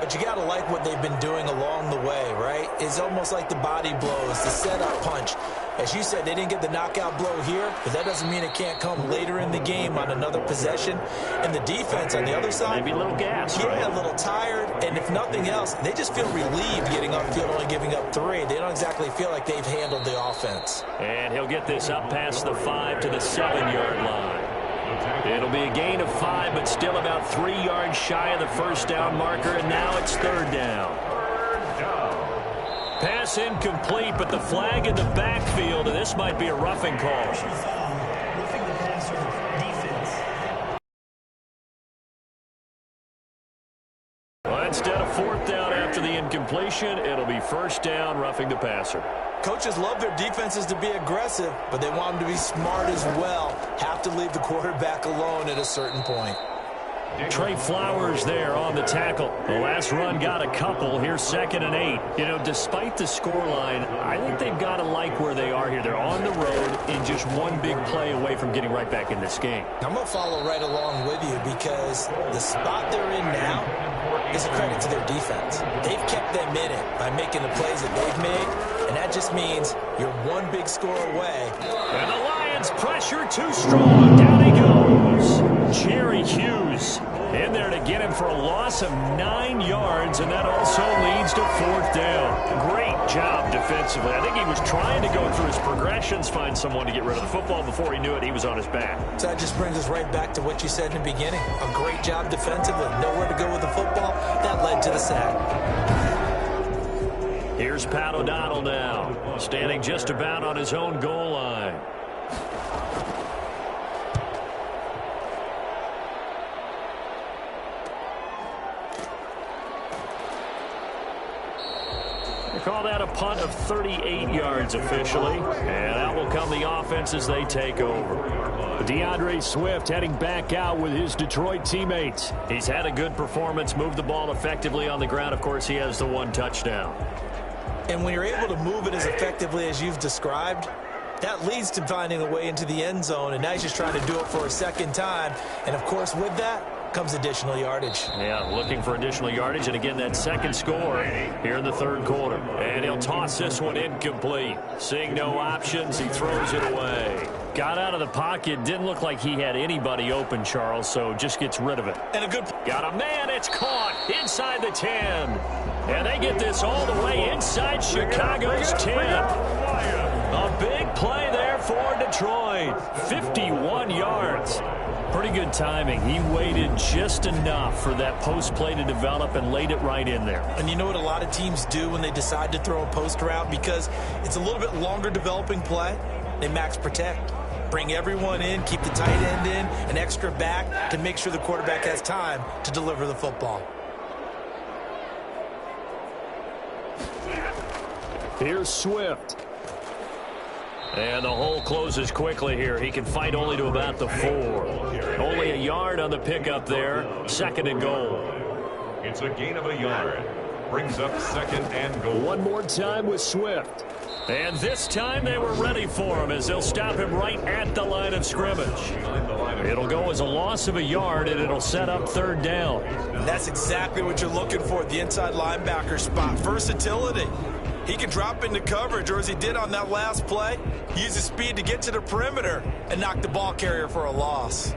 But you got to like what they've been doing along the way, right? It's almost like the body blows, the setup punch. As you said, they didn't get the knockout blow here, but that doesn't mean it can't come later in the game on another possession. And the defense on the other side, maybe a little gas, yeah, right? A little tired. And if nothing else, they just feel relieved getting upfield, only giving up 3. They don't exactly feel like they've handled the offense. And he'll get this up past the 5 to the 7-yard line. It'll be a gain of 5, but still about 3 yards shy of the 1st down marker, and now it's 3rd down. Pass incomplete, but the flag in the backfield, and this might be a roughing call. Well, instead of 4th down after the incompletion, it'll be 1st down, roughing the passer. Coaches love their defenses to be aggressive, but they want them to be smart as well. Have to leave the quarterback alone at a certain point. Trey Flowers there on the tackle. The last run got a couple. Here's 2nd and 8. You know, despite the scoreline, I think they've got to like where they are here. They're on the road and just one big play away from getting right back in this game. I'm going to follow right along with you because the spot they're in now is a credit to their defense. They've kept them in it by making the plays that they've made, and that just means you're one big score away. And the Lions pressure too strong. Down he goes. Jerry Hughes in there to get him for a loss of 9 yards, and that also leads to 4th down. Great job defensively. I think he was trying to go through his progressions, find someone to get rid of the football. Before he knew it, he was on his back. So that just brings us right back to what you said in the beginning. A great job defensively. Nowhere to go with the football. That led to the sack. Here's Pat O'Donnell now, standing just about on his own goal line. Call that a punt of 38 yards officially. And out will come the offense as they take over. DeAndre Swift heading back out with his Detroit teammates. He's had a good performance, moved the ball effectively on the ground. Of course, he has the one touchdown. And when you're able to move it as effectively as you've described, that leads to finding a way into the end zone, and now he's just trying to do it for a second time. And, of course, with that comes additional yardage. Yeah, looking for additional yardage, and again, that second score here in the third quarter. And he'll toss this one incomplete. Seeing no options, he throws it away. Got out of the pocket, didn't look like he had anybody open, Charles, so just gets rid of it. And a good... Got a man, it's caught inside the 10. And they get this all the way inside Chicago's 10. A big play there for Detroit. 51 yards. Pretty good timing. He waited just enough for that post play to develop and laid it right in there. And you know what a lot of teams do when they decide to throw a post route? Because it's a little bit longer developing play. They max protect. Bring everyone in, keep the tight end in, an extra back to make sure the quarterback has time to deliver the football. Here's Swift. And the hole closes quickly here. He can fight only to about the 4. Only a yard on the pickup there. Second and goal. It's a gain of a yard. Brings up second and goal. One more time with Swift. And this time they were ready for him as they'll stop him right at the line of scrimmage. It'll go as a loss of a yard, and it'll set up third down. And that's exactly what you're looking for at the inside linebacker spot. Versatility. He can drop into coverage, or as he did on that last play, use his speed to get to the perimeter and knock the ball carrier for a loss.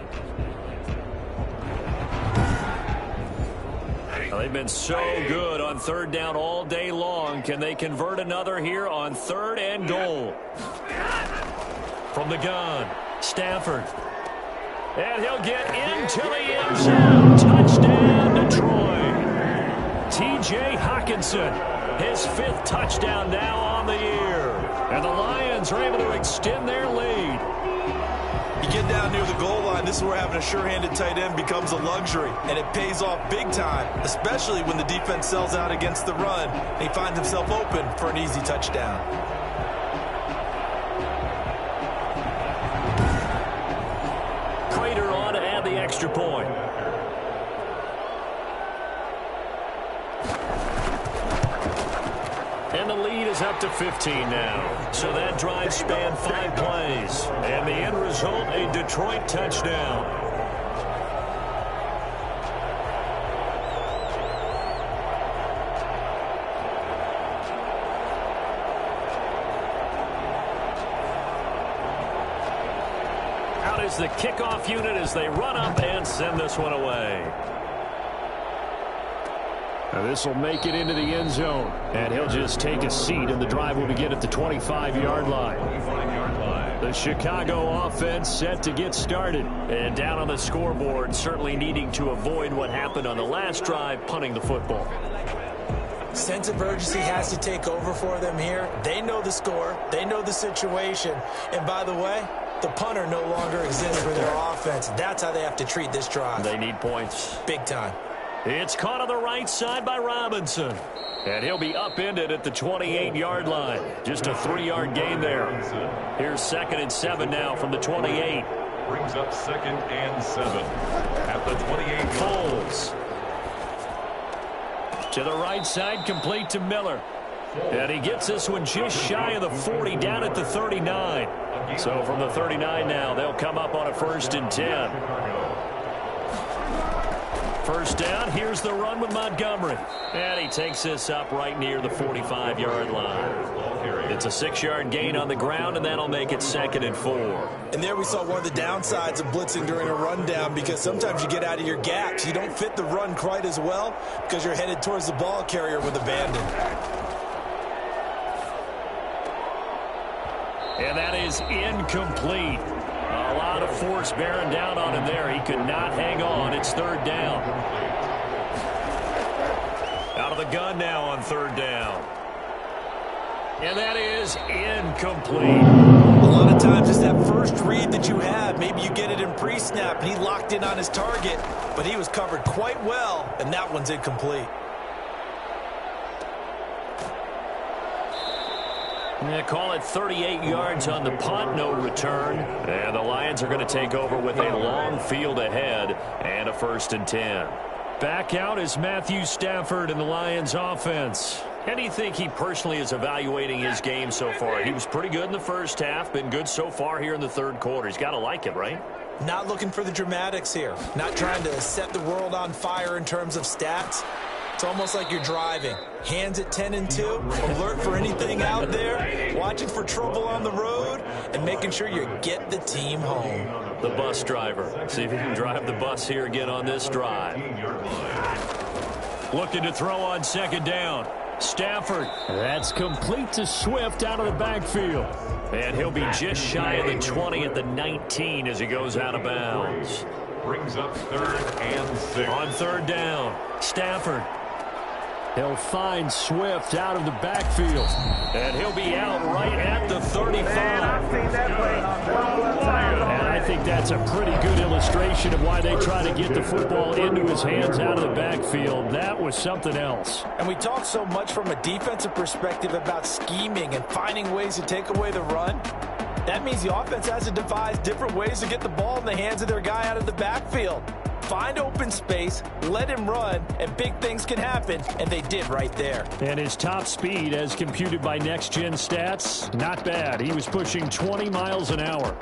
Well, they've been so good on third down all day long. Can they convert another here on third and goal? From the gun, Stafford. And he'll get into the end zone. Touchdown, Detroit. T.J. Hockenson. His 5th touchdown now on the year. And the Lions are able to extend their lead. You get down near the goal line, this is where having a sure-handed tight end becomes a luxury. And it pays off big time, especially when the defense sells out against the run. And he finds himself open for an easy touchdown. Prater on to add the extra point. And the lead is up to 15 now. So that drive spanned 5 plays. And the end result, a Detroit touchdown. Out is the kickoff unit as they run up and send this one away. Now this will make it into the end zone, and he'll just take a seat, and the drive will begin at the 25-yard line. The Chicago offense set to get started, and down on the scoreboard, certainly needing to avoid what happened on the last drive, punting the football. Sense of urgency has to take over for them here. They know the score. They know the situation. And by the way, the punter no longer exists for their offense. That's how they have to treat this drive. They need points. Big time. It's caught on the right side by Robinson. And he'll be upended at the 28-yard line. Just a 3-yard gain there. Here's 2nd and 7 now from the 28. Brings up 2nd and 7 at the 28. Foles. To the right side, complete to Miller. And he gets this one just shy of the 40, down at the 39. So from the 39 now, they'll come up on a 1st and 10. First down, here's the run with Montgomery. And he takes this up right near the 45-yard line. It's a 6-yard gain on the ground, and that'll make it 2nd and 4. And there we saw one of the downsides of blitzing during a rundown, because sometimes you get out of your gaps. You don't fit the run quite as well because you're headed towards the ball carrier with abandon. And that is incomplete. A lot of force bearing down on him there. He could not hang on. It's 3rd down. Out of the gun now on 3rd down. And that is incomplete. A lot of times it's that first read that you have. Maybe you get it in pre-snap, and he locked in on his target, but he was covered quite well, and that one's incomplete. Yeah, call it 38 yards on the punt, no return. And the Lions are going to take over with a long field ahead and a 1st and 10. Back out is Matthew Stafford in the Lions offense. How do you think he personally is evaluating his game so far? He was pretty good in the first half, been good so far here in the third quarter. He's got to like it, right? Not looking for the dramatics here. Not trying to set the world on fire in terms of stats. It's almost like you're driving. Hands at 10 and 2, alert for anything out there, watching for trouble on the road, and making sure you get the team home. The bus driver. See if he can drive the bus here again on this drive. Looking to throw on 2nd down. Stafford. That's complete to Swift out of the backfield. And he'll be just shy of the 20 at the 19 as he goes out of bounds. Brings up 3rd and 6. On 3rd down, Stafford. He'll find Swift out of the backfield. And he'll be out right at the 35. And I think that's a pretty good illustration of why they try to get the football into his hands out of the backfield. That was something else. And we talk so much from a defensive perspective about scheming and finding ways to take away the run. That means the offense has to devise different ways to get the ball in the hands of their guy out of the backfield. Find open space, let him run, and big things can happen, and they did right there. And his top speed, as computed by Next Gen Stats, not bad. He was pushing 20 miles an hour.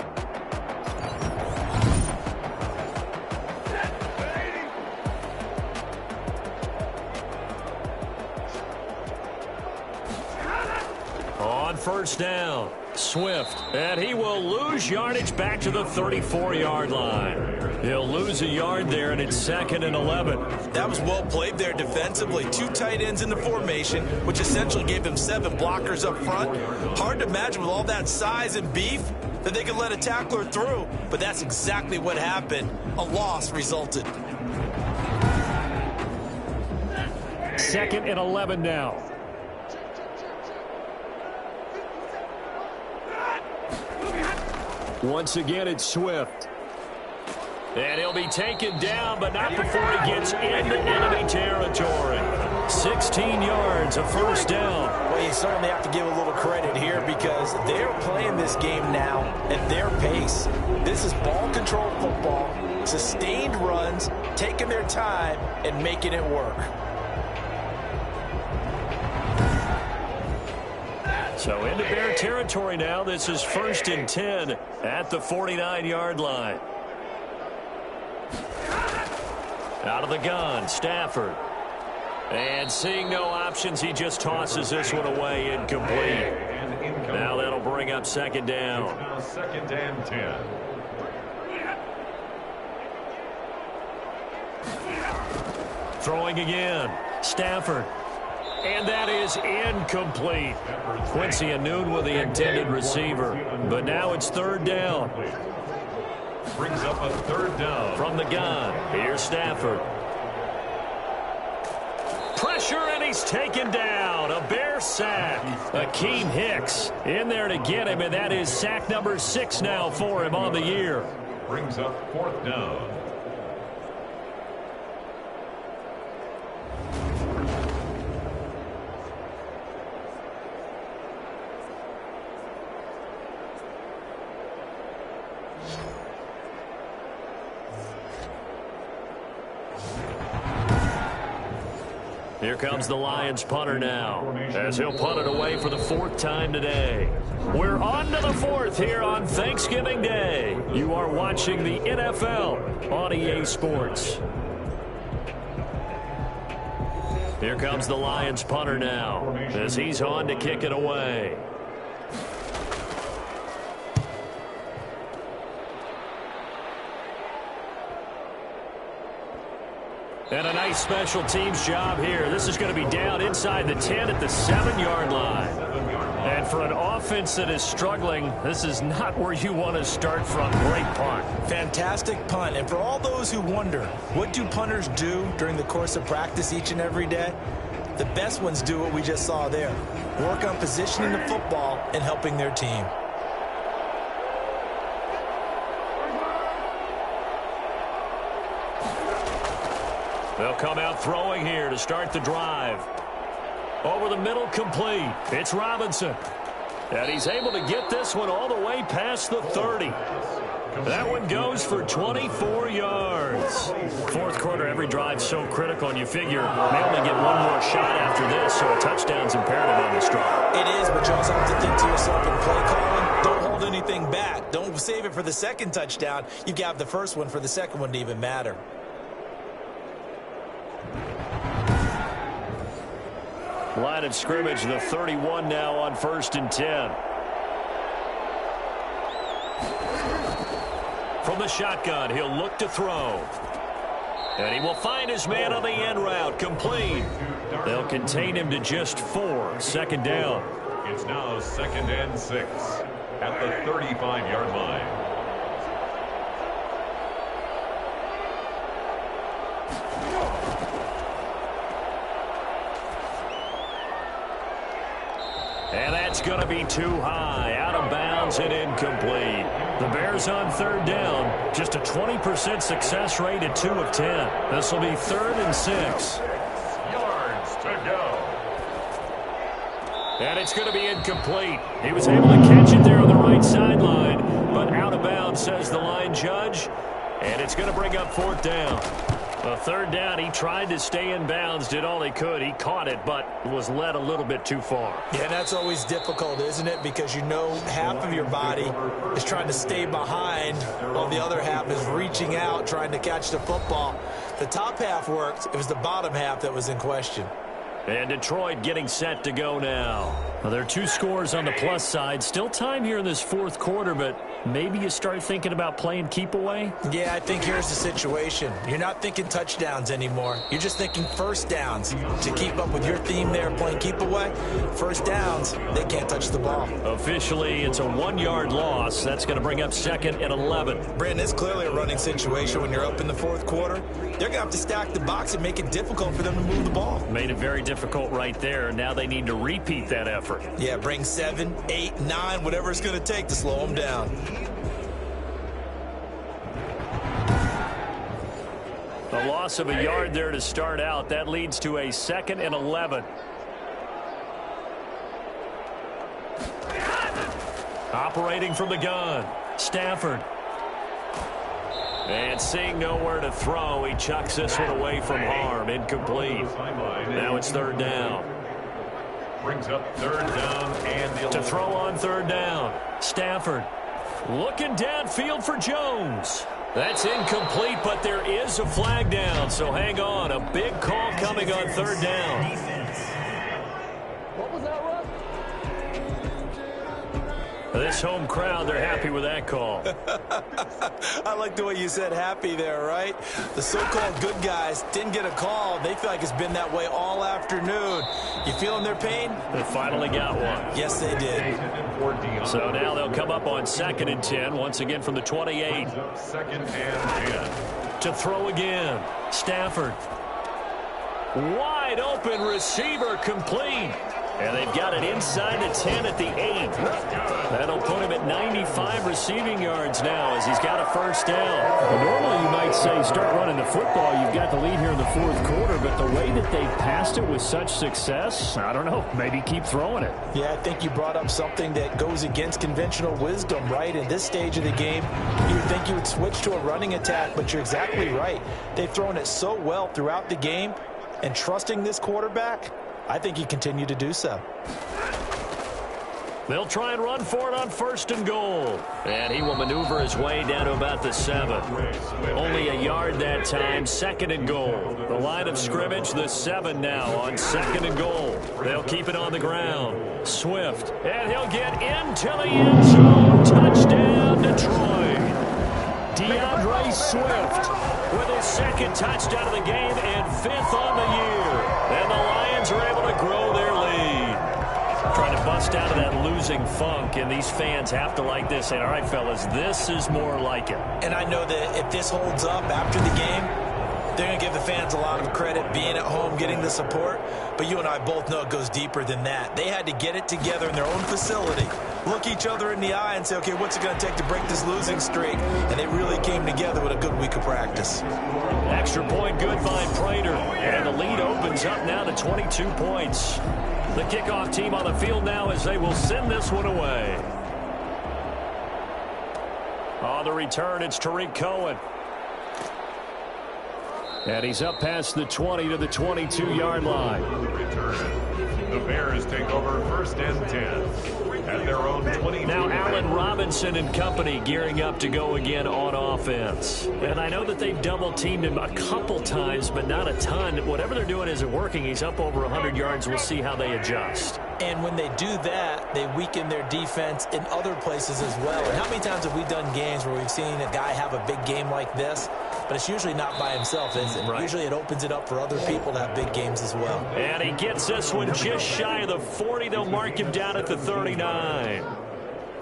On 1st down, Swift, and he will lose yardage back to the 34-yard line. He'll lose a yard there, and it's 2nd and 11. That was well played there defensively. 2 tight ends in the formation, which essentially gave him 7 blockers up front. Hard to imagine with all that size and beef that they could let a tackler through, but that's exactly what happened. A loss resulted. 2nd and 11 now. Once again, it's Swift. And he'll be taken down, but not before he gets into enemy territory. 16 yards, a 1st down. Well, you certainly have to give a little credit here because they're playing this game now at their pace. This is ball control football, sustained runs, taking their time, and making it work. So into Bear territory now. This is 1st and 10 at the 49-yard line. Out of the gun, Stafford. And seeing no options, he just tosses this one away, incomplete. Now that'll bring up 2nd down. Now 2nd and 10. Throwing again, Stafford. And that is incomplete. Quincy Anoon with the intended receiver. But now it's 3rd down. Brings up a 3rd down. From the gun, here's Stafford. Pressure, and he's taken down. A Bear sack. Akeem Hicks in there to get him, and that is sack number 6 now for him on the year. Brings up 4th down. Here comes the Lions punter now, as he'll punt it away for the 4th time today. We're on to the 4th here on Thanksgiving Day. You are watching the NFL on EA Sports. Here comes the Lions punter now, as he's on to kick it away. And a nice special teams job here. This is going to be down inside the 10 at the 7-yard line. And for an offense that is struggling, this is not where you want to start from. Great punt. Fantastic punt. And for all those who wonder, what do punters do during the course of practice each and every day? The best ones do what we just saw there. Work on positioning the football and helping their team. They'll come out throwing here to start the drive. Over the middle, complete. It's Robinson. And he's able to get this one all the way past the 30. That one goes for 24 yards. Fourth quarter, every drive so critical, and you figure may only get one more shot after this, so a touchdown's imperative on this drive. It is, but you also have to think to yourself in play calling, don't hold anything back. Don't save it for the second touchdown. You got the first one for the second one to even matter. Line of scrimmage, the 31 now on 1st and 10. From the shotgun, he'll look to throw. And he will find his man on the end route, complete. They'll contain him to just 4. Second down. It's now 2nd and 6 at the 35-yard line. And that's going to be too high, out of bounds and incomplete. The Bears on 3rd down, just a 20% success rate at 2 of 10. This will be 3rd and 6. Yards to go. And it's going to be incomplete. He was able to catch it there on the right sideline, but out of bounds, says the line judge. And it's going to bring up 4th down. The 3rd down, he tried to stay in bounds, did all he could. He caught it, but was led a little bit too far. Yeah, that's always difficult, isn't it? Because you know half of your body is trying to stay behind while the other half is reaching out, trying to catch the football. The top half worked. It was the bottom half that was in question. And Detroit getting set to go now. Well, there are 2 scores on the plus side. Still time here in this 4th quarter, but maybe you start thinking about playing keep away? Yeah, I think here's the situation. You're not thinking touchdowns anymore. You're just thinking first downs. To keep up with your theme there, playing keep away, first downs, they can't touch the ball. Officially, it's a 1-yard loss. That's going to bring up 2nd and 11. Brandon, it's clearly a running situation when you're up in the 4th quarter. They're going to have to stack the box and make it difficult for them to move the ball. Made it very difficult right there. Now they need to repeat that effort. Yeah, bring 7, 8, 9, whatever it's going to take to slow them down. A loss of a yard there to start out. That leads to a 2nd and 11. Operating from the gun, Stafford. And seeing nowhere to throw, he chucks this one away from harm. Incomplete. Now it's 3rd down. Brings up 3rd down and to throw on 3rd down. Stafford looking downfield for Jones. That's incomplete, but there is a flag down, so hang on. A big call coming on 3rd down. What was that, Russ? This home crowd, they're happy with that call. I like the way you said happy there, right? The so-called good guys didn't get a call. They feel like it's been that way all afternoon. You feeling their pain? They finally got one. Yes, they did. So now they'll come up on 2nd and 10, once again from the 28. 2nd and 10. To throw again. Stafford. Wide open receiver, complete. And they've got it inside the 10 at the 8. That'll put him at 95 receiving yards now as he's got a 1st down. Well, normally you might say start running the football. You've got the lead here in the 4th quarter, but the way that they've passed it with such success, I don't know, maybe keep throwing it. Yeah, I think you brought up something that goes against conventional wisdom, right? In this stage of the game, you would think you would switch to a running attack, but you're exactly right. They've thrown it so well throughout the game, and trusting this quarterback, I think you continue to do so. They'll try and run for it on 1st and goal. And he will maneuver his way down to about the 7. Only a yard that time, 2nd and goal. The line of scrimmage, the 7 now on 2nd and goal. They'll keep it on the ground. Swift, and he'll get into the end zone. Touchdown, Detroit. DeAndre Swift with his 2nd touchdown of the game and 5th on the year. And the Lions are able to grow their lead. Trying to bust out of that losing funk, and these fans have to like this. Saying, all right, fellas, this is more like it. And I know that if this holds up after the game, they're going to give the fans a lot of credit being at home, getting the support. But you and I both know it goes deeper than that. They had to get it together in their own facility, look each other in the eye and say, okay, what's it going to take to break this losing streak? And they really came together with a good week of practice. Extra point good by Prater. And the lead opens up now to 22 points. The kickoff team on the field now as they will send this one away. On the return, it's Tariq Cohen. And he's up past the 20 to the 22-yard line. The Bears take over 1st and 10 at their own 22. Now Allen Robinson and company gearing up to go again on offense. And I know that they've double-teamed him a couple times, but not a ton. Whatever they're doing isn't working. He's up over 100 yards. We'll see how they adjust. And when they do that, they weaken their defense in other places as well. And how many times have we done games where we've seen a guy have a big game like this? But it's usually not by himself, is it? Right. Usually it opens it up for other people to have big games as well. And he gets this one just shy of the 40. They'll mark him down at the 39.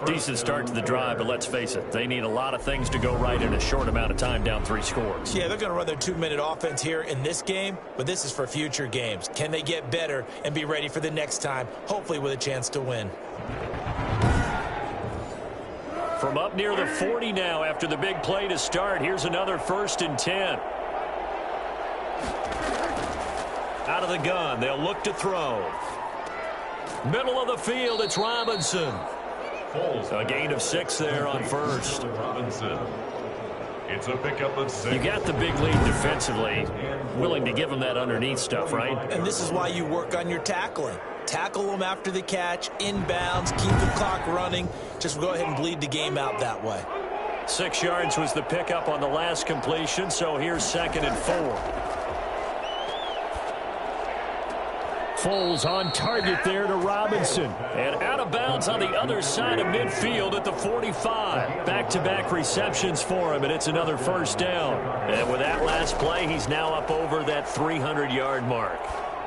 Decent start to the drive, but let's face it, they need a lot of things to go right in a short amount of time, down 3 scores. Yeah, they're going to run their 2-minute offense here in this game, but this is for future games. Can they get better and be ready for the next time, hopefully with a chance to win? From up near the 40 now after the big play to start, here's another 1st and 10. Out of the gun, they'll look to throw. Middle of the field, it's Robinson. A gain of 6 there on 1st. Robinson. It's a pickup of 6. You got the big lead defensively. Willing to give them that underneath stuff, right? And this is why you work on your tackling. Tackle them after the catch, inbounds, keep the clock running. Just go ahead and bleed the game out that way. 6 yards was the pickup on the last completion, so here's 2nd and 4. Foles on target there to Robinson. And out of bounds on the other side of midfield at the 45. Back-to-back receptions for him, and it's another 1st down. And with that last play, he's now up over that 300-yard mark.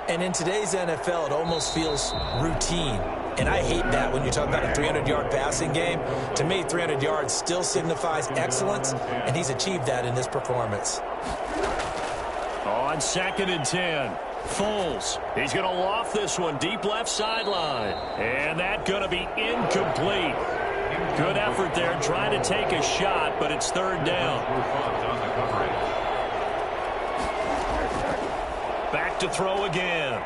And in today's NFL, it almost feels routine. And I hate that when you talk about a 300-yard passing game. To me, 300 yards still signifies excellence, and he's achieved that in this performance. On 2nd and 10. Foles, he's going to loft this one deep left sideline. And that's going to be incomplete. Good effort there trying to take a shot, but it's 3rd down. Back to throw again.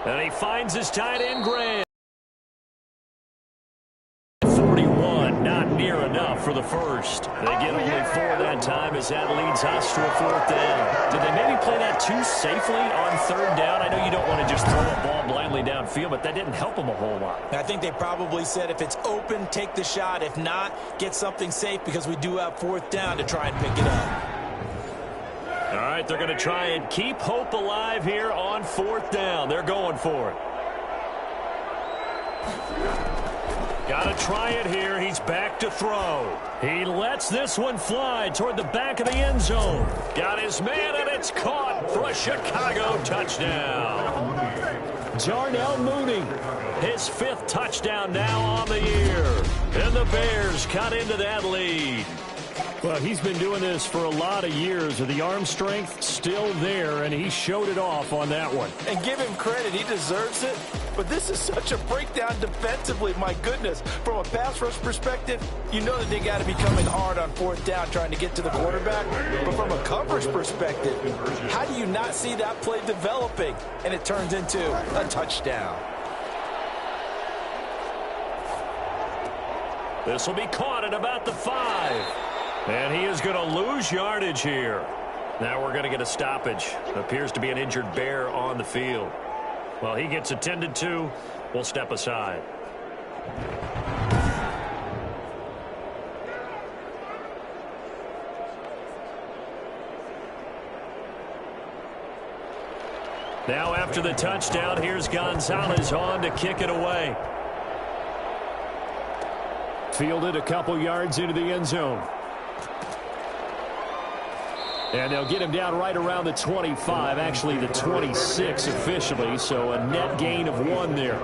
And he finds his tight end, Graham. 41, not near enough for the 1st. They get only 4 that time as that leads us to a 4th down. Did they maybe play that too safely on 3rd down? I know you don't want to just throw a ball blindly downfield, but that didn't help them a whole lot. I think they probably said if it's open, take the shot. If not, get something safe because we do have 4th down to try and pick it up. All right, they're going to try and keep hope alive here on 4th down. They're going for it. Got to try it here. He's back to throw. He lets this one fly toward the back of the end zone. Got his man, and it's caught for a Chicago touchdown. Darnell Mooney, his 5th touchdown now on the year. And the Bears cut into that lead. Well, he's been doing this for a lot of years. The arm strength still there, and he showed it off on that one. And give him credit. He deserves it. But this is such a breakdown defensively. My goodness. From a pass rush perspective, you know that they got to be coming hard on 4th down trying to get to the quarterback. But from a coverage perspective, how do you not see that play developing? And it turns into a touchdown. This will be caught at about the 5. And he is going to lose yardage here. Now we're going to get a stoppage. Appears to be an injured Bear on the field. Well, he gets attended to. We'll step aside. Now after the touchdown, here's Gonzalez on to kick it away. Fielded a couple yards into the end zone. And they'll get him down right around the 25, actually the 26 officially, so a net gain of 1 there.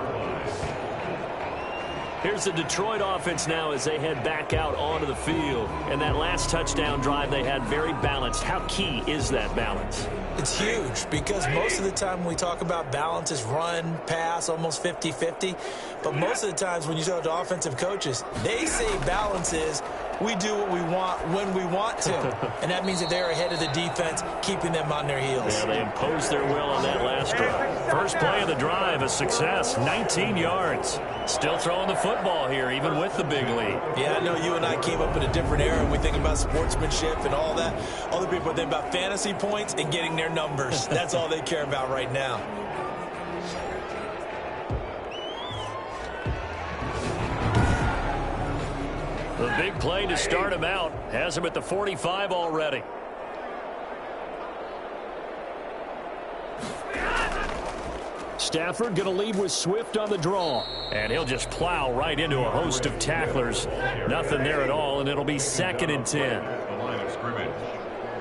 Here's the Detroit offense now as they head back out onto the field. And that last touchdown drive they had very balanced. How key is that balance? It's huge because most of the time when we talk about balance is run, pass, almost 50-50. But most of the times when you talk to offensive coaches, they say balance is We do what we want when we want to. And that means that they're ahead of the defense, keeping them on their heels. Yeah, they imposed their will on that last drive. First play of the drive, a success, 19 yards. Still throwing the football here, even with the big lead. Yeah, I know you and I came up in a different era, and we think about sportsmanship and all that. Other people think about fantasy points and getting their numbers. That's all they care about right now. The big play to start him out has him at the 45 already. Stafford going to lead with Swift on the draw. And he'll just plow right into a host of tacklers. Nothing there at all, and it'll be 2nd and 10. The line of scrimmage.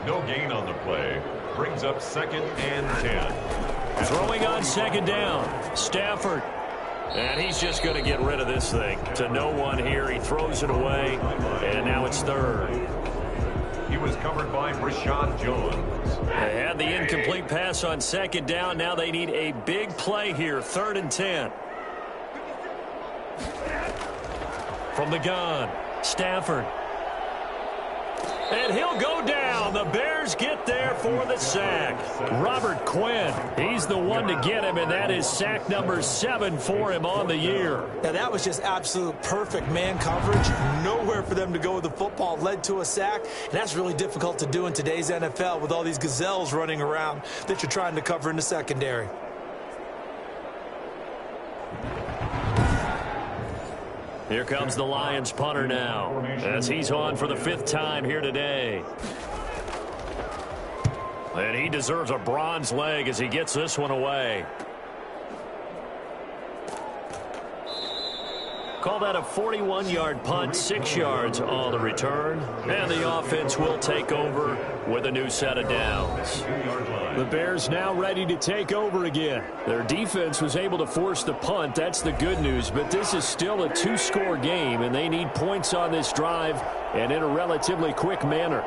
No gain on the play. Brings up 2nd and 10. Throwing on 2nd down. Stafford. And he's just going to get rid of this thing. To no one here. He throws it away. And now it's 3rd. He was covered by Rashad Jones. They had the incomplete pass on 2nd down. Now they need a big play here. 3rd and 10. From the gun, Stafford. And he'll go down. The Bears get there for the sack. Robert Quinn, he's the one to get him, and that is sack number 7 for him on the year. Now, that was just absolute perfect man coverage. Nowhere for them to go with the football. Led to a sack, and that's really difficult to do in today's NFL with all these gazelles running around that you're trying to cover in the secondary. Here comes the Lions punter now, as he's on for the 5th time here today. And he deserves a bronze leg as he gets this one away. Call that a 41-yard punt, 6 yards on the return. And the offense will take over with a new set of downs. The Bears now ready to take over again. Their defense was able to force the punt. That's the good news. But this is still a 2-score game, and they need points on this drive and in a relatively quick manner.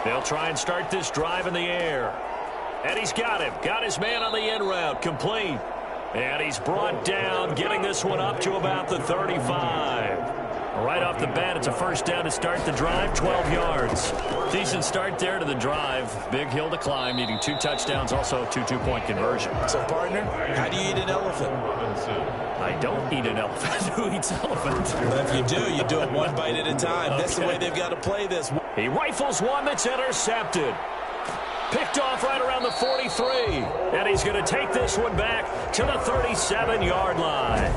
They'll try and start this drive in the air. And he's got him. Got his man on the end route. Complete. And he's brought down, getting this one up to about the 35. Right off the bat, it's a 1st down to start the drive, 12 yards. Decent start there to the drive. Big hill to climb, needing 2 touchdowns, also a 2 two-point conversion. So, partner, how do you eat an elephant? I don't eat an elephant. Who eats elephant? Well, if you do it one bite at a time. That's the way they've got to play this. He rifles one that's intercepted. Picked off right around the 43. And he's going to take this one back to the 37-yard line.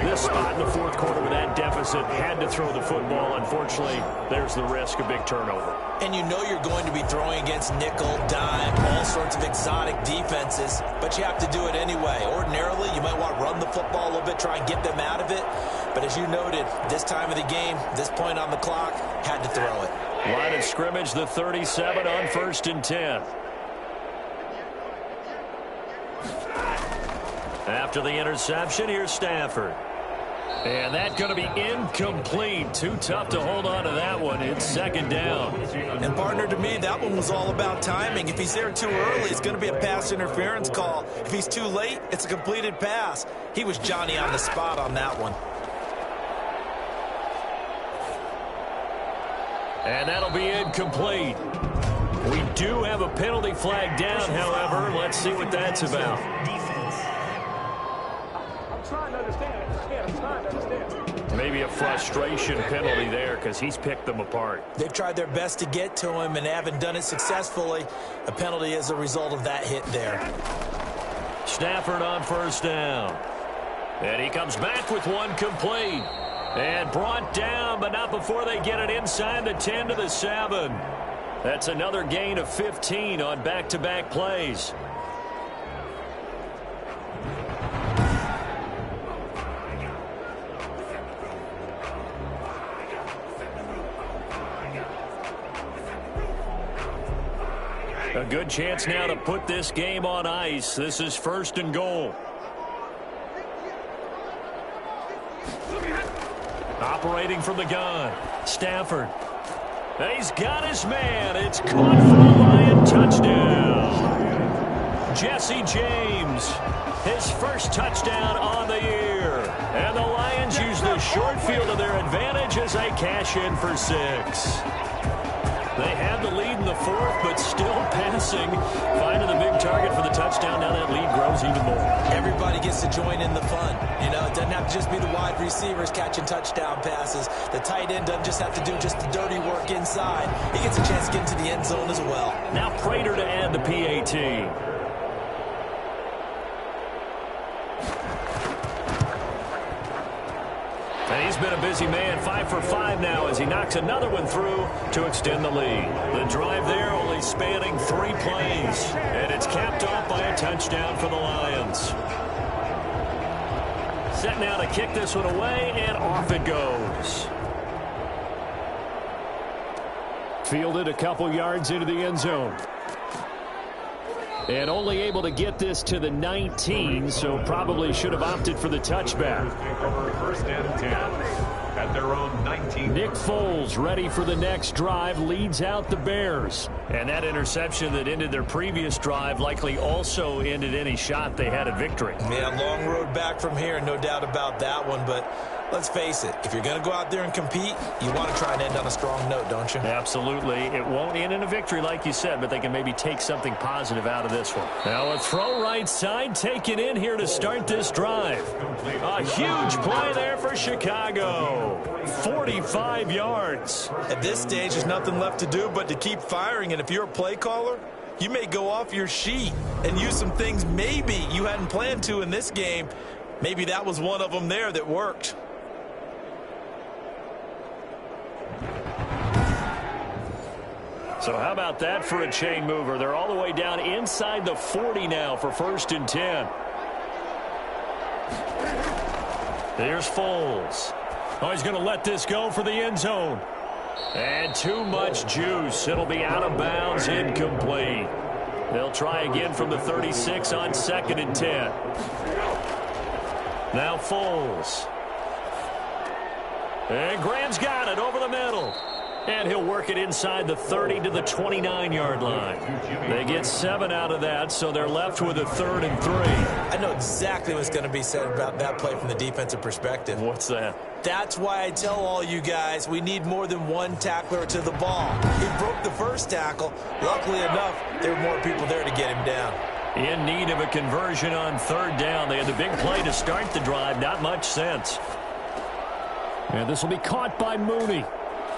This spot in the 4th quarter with that deficit had to throw the football. Unfortunately, there's the risk of big turnover. And you know you're going to be throwing against nickel, dime, all sorts of exotic defenses, but you have to do it anyway. Ordinarily, you might want to run the football a little bit, try and get them out of it. But as you noted, this time of the game, this point on the clock, had to throw it. Line of scrimmage, the 37 on 1st and 10. After the interception, here's Stafford. And that's going to be incomplete. Too tough to hold on to that one. It's 2nd down. And, partner, to me, that one was all about timing. If he's there too early, it's going to be a pass interference call. If he's too late, it's a completed pass. He was Johnny on the spot on that one. And that'll be incomplete. We do have a penalty flag down, however. Let's see what that's about. Maybe a frustration penalty there because he's picked them apart. They've tried their best to get to him and haven't done it successfully. A penalty as a result of that hit there. Stafford on 1st down. And he comes back with one complete. And brought down, but not before they get it inside the 10 to the 7. That's another gain of 15 on back-to-back plays. A good chance now to put this game on ice. This is 1st and goal. Operating from the gun, Stafford. He's got his man. It's caught for a Lion touchdown. Jesse James, his 1st touchdown on the year. And the Lions use the short field to their advantage as they cash in for 6. They had the lead in the fourth, but still passing. Finding the big target for the touchdown. Now that lead grows even more. Everybody gets to join in the fun. You know, it doesn't have to just be the wide receivers catching touchdown passes. The tight end doesn't just have to do just the dirty work inside. He gets a chance to get into the end zone as well. Now Prater to add the PAT. And he's been a busy man, 5 for 5 now as he knocks another one through to extend the lead. The drive there only spanning 3 plays. And it's capped off by a touchdown for the Lions. Set now to kick this one away, and off it goes. Fielded a couple yards into the end zone. And only able to get this to the 19, so probably should have opted for the touchback. First and 10 at their own 19. Nick Foles ready for the next drive, leads out the Bears. And that interception that ended their previous drive likely also ended any shot they had at victory. Yeah, long road back from here, no doubt about that one, but let's face it, if you're going to go out there and compete, you want to try and end on a strong note, don't you? Absolutely. It won't end in a victory like you said, but they can maybe take something positive out of this one. Now a throw right side taken in here to start this drive. A huge play there for Chicago. 45 yards. At this stage, there's nothing left to do but to keep firing, and if you're a play caller, you may go off your sheet and use some things maybe you hadn't planned to in this game. Maybe that was one of them there that worked. So how about that for a chain mover? They're all the way down inside the 40 now for 1st and 10. There's Foles. Oh, he's going to let this go for the end zone. And too much juice. It'll be out of bounds, incomplete. They'll try again from the 36 on 2nd and 10. Now Foles. And Graham's got it over the middle. And he'll work it inside the 30 to the 29-yard line. They get 7 out of that, so they're left with a 3rd and 3. I know exactly what's going to be said about that play from the defensive perspective. What's that? That's why I tell all you guys we need more than one tackler to the ball. He broke the first tackle. Luckily enough, there were more people there to get him down. In need of a conversion on 3rd down. They had the big play to start the drive. Not much sense. And this will be caught by Mooney.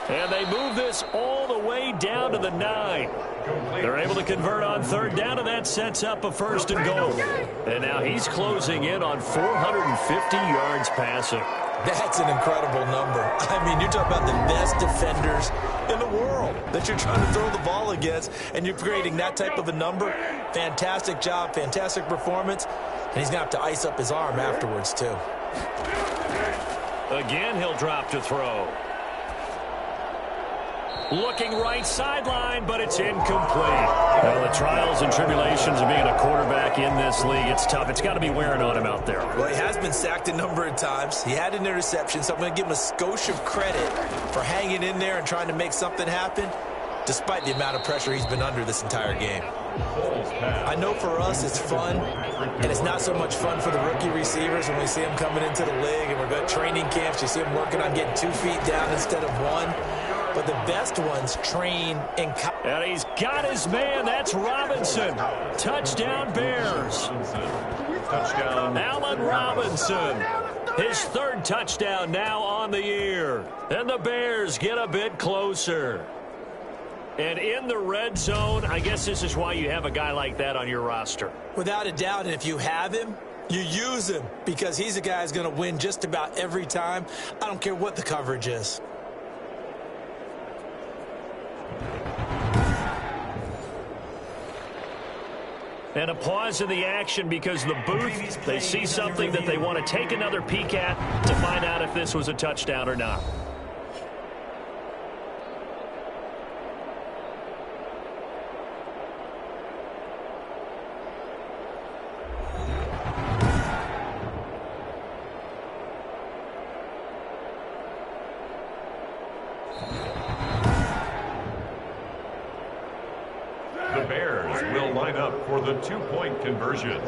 And they move this all the way down to the 9. They're able to convert on 3rd down, and that sets up a 1st and goal. And now he's closing in on 450 yards passing. That's an incredible number. I mean, you're talking about the best defenders in the world that you're trying to throw the ball against, and you're creating that type of a number. Fantastic job, fantastic performance, and he's going to have to ice up his arm afterwards, too. Again, he'll drop to throw. Looking right sideline, but it's incomplete. Well, the trials and tribulations of being a quarterback in this league, it's tough. It's got to be wearing on him out there. Well, he has been sacked a number of times. He had an interception, so I'm going to give him a skosh of credit for hanging in there and trying to make something happen, despite the amount of pressure he's been under this entire game. I know for us it's fun, and it's not so much fun for the rookie receivers when we see them coming into the league, and we're going to training camps. You see them working on getting 2 feet down instead of 1. But the best ones train in... And he's got his man. That's Robinson. Touchdown, Bears. Touchdown. Allen Robinson. His 3rd touchdown now on the year. And the Bears get a bit closer. And in the red zone, I guess this is why you have a guy like that on your roster. Without a doubt, and if you have him, you use him because he's a guy who's going to win just about every time. I don't care what the coverage is. And a pause in the action because the booth, they see something that they want to take another peek at to find out if this was a touchdown or not. The Bears will line up for the 2-point conversion.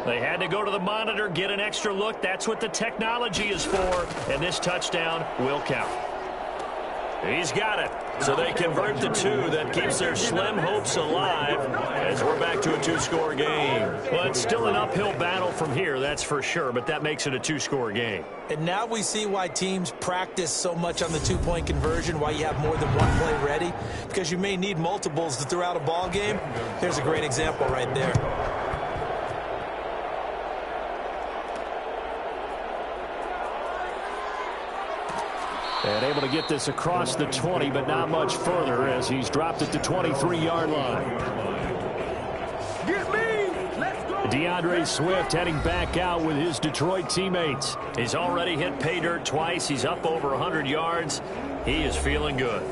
They had to go to the monitor, get an extra look. That's what the technology is for, and this touchdown will count. He's got it. So they convert the 2. That keeps their slim hopes alive as we're back to a 2-score game. Well, it's still an uphill battle from here, that's for sure, but that makes it a 2-score game. And now we see why teams practice so much on the 2-point conversion, why you have more than one play ready, because you may need multiples to throw out a ball game. Here's a great example right there. And able to get this across the 20, but not much further as he's dropped it to 23-yard line. Get me! Let's go! DeAndre Swift heading back out with his Detroit teammates. He's already hit pay dirt twice. He's up over 100 yards. He is feeling good.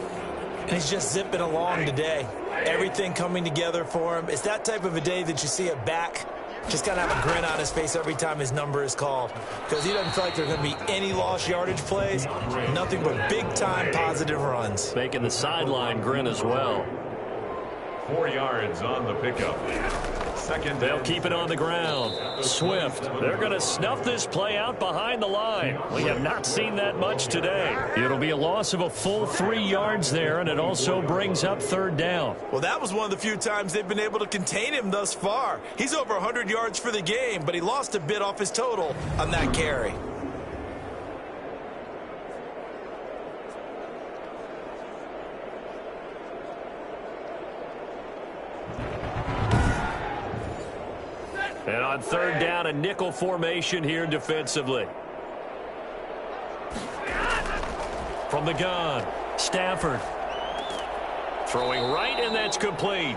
And he's just zipping along today. Everything coming together for him. It's that type of a day that you see a back just got to have a grin on his face every time his number is called, because he doesn't feel like there are going to be any lost yardage plays, nothing but big-time positive runs. Making the sideline grin as well. 4 yards on the pickup. Second. They'll keep it on the ground. Swift, they're going to snuff this play out behind the line. We have not seen that much today. It'll be a loss of a full 3 yards there, and it also brings up 3rd down. Well, that was one of the few times they've been able to contain him thus far. He's over 100 yards for the game, but he lost a bit off his total on that carry. And on 3rd down, a nickel formation here defensively. From the gun, Stafford. Throwing right, and that's complete.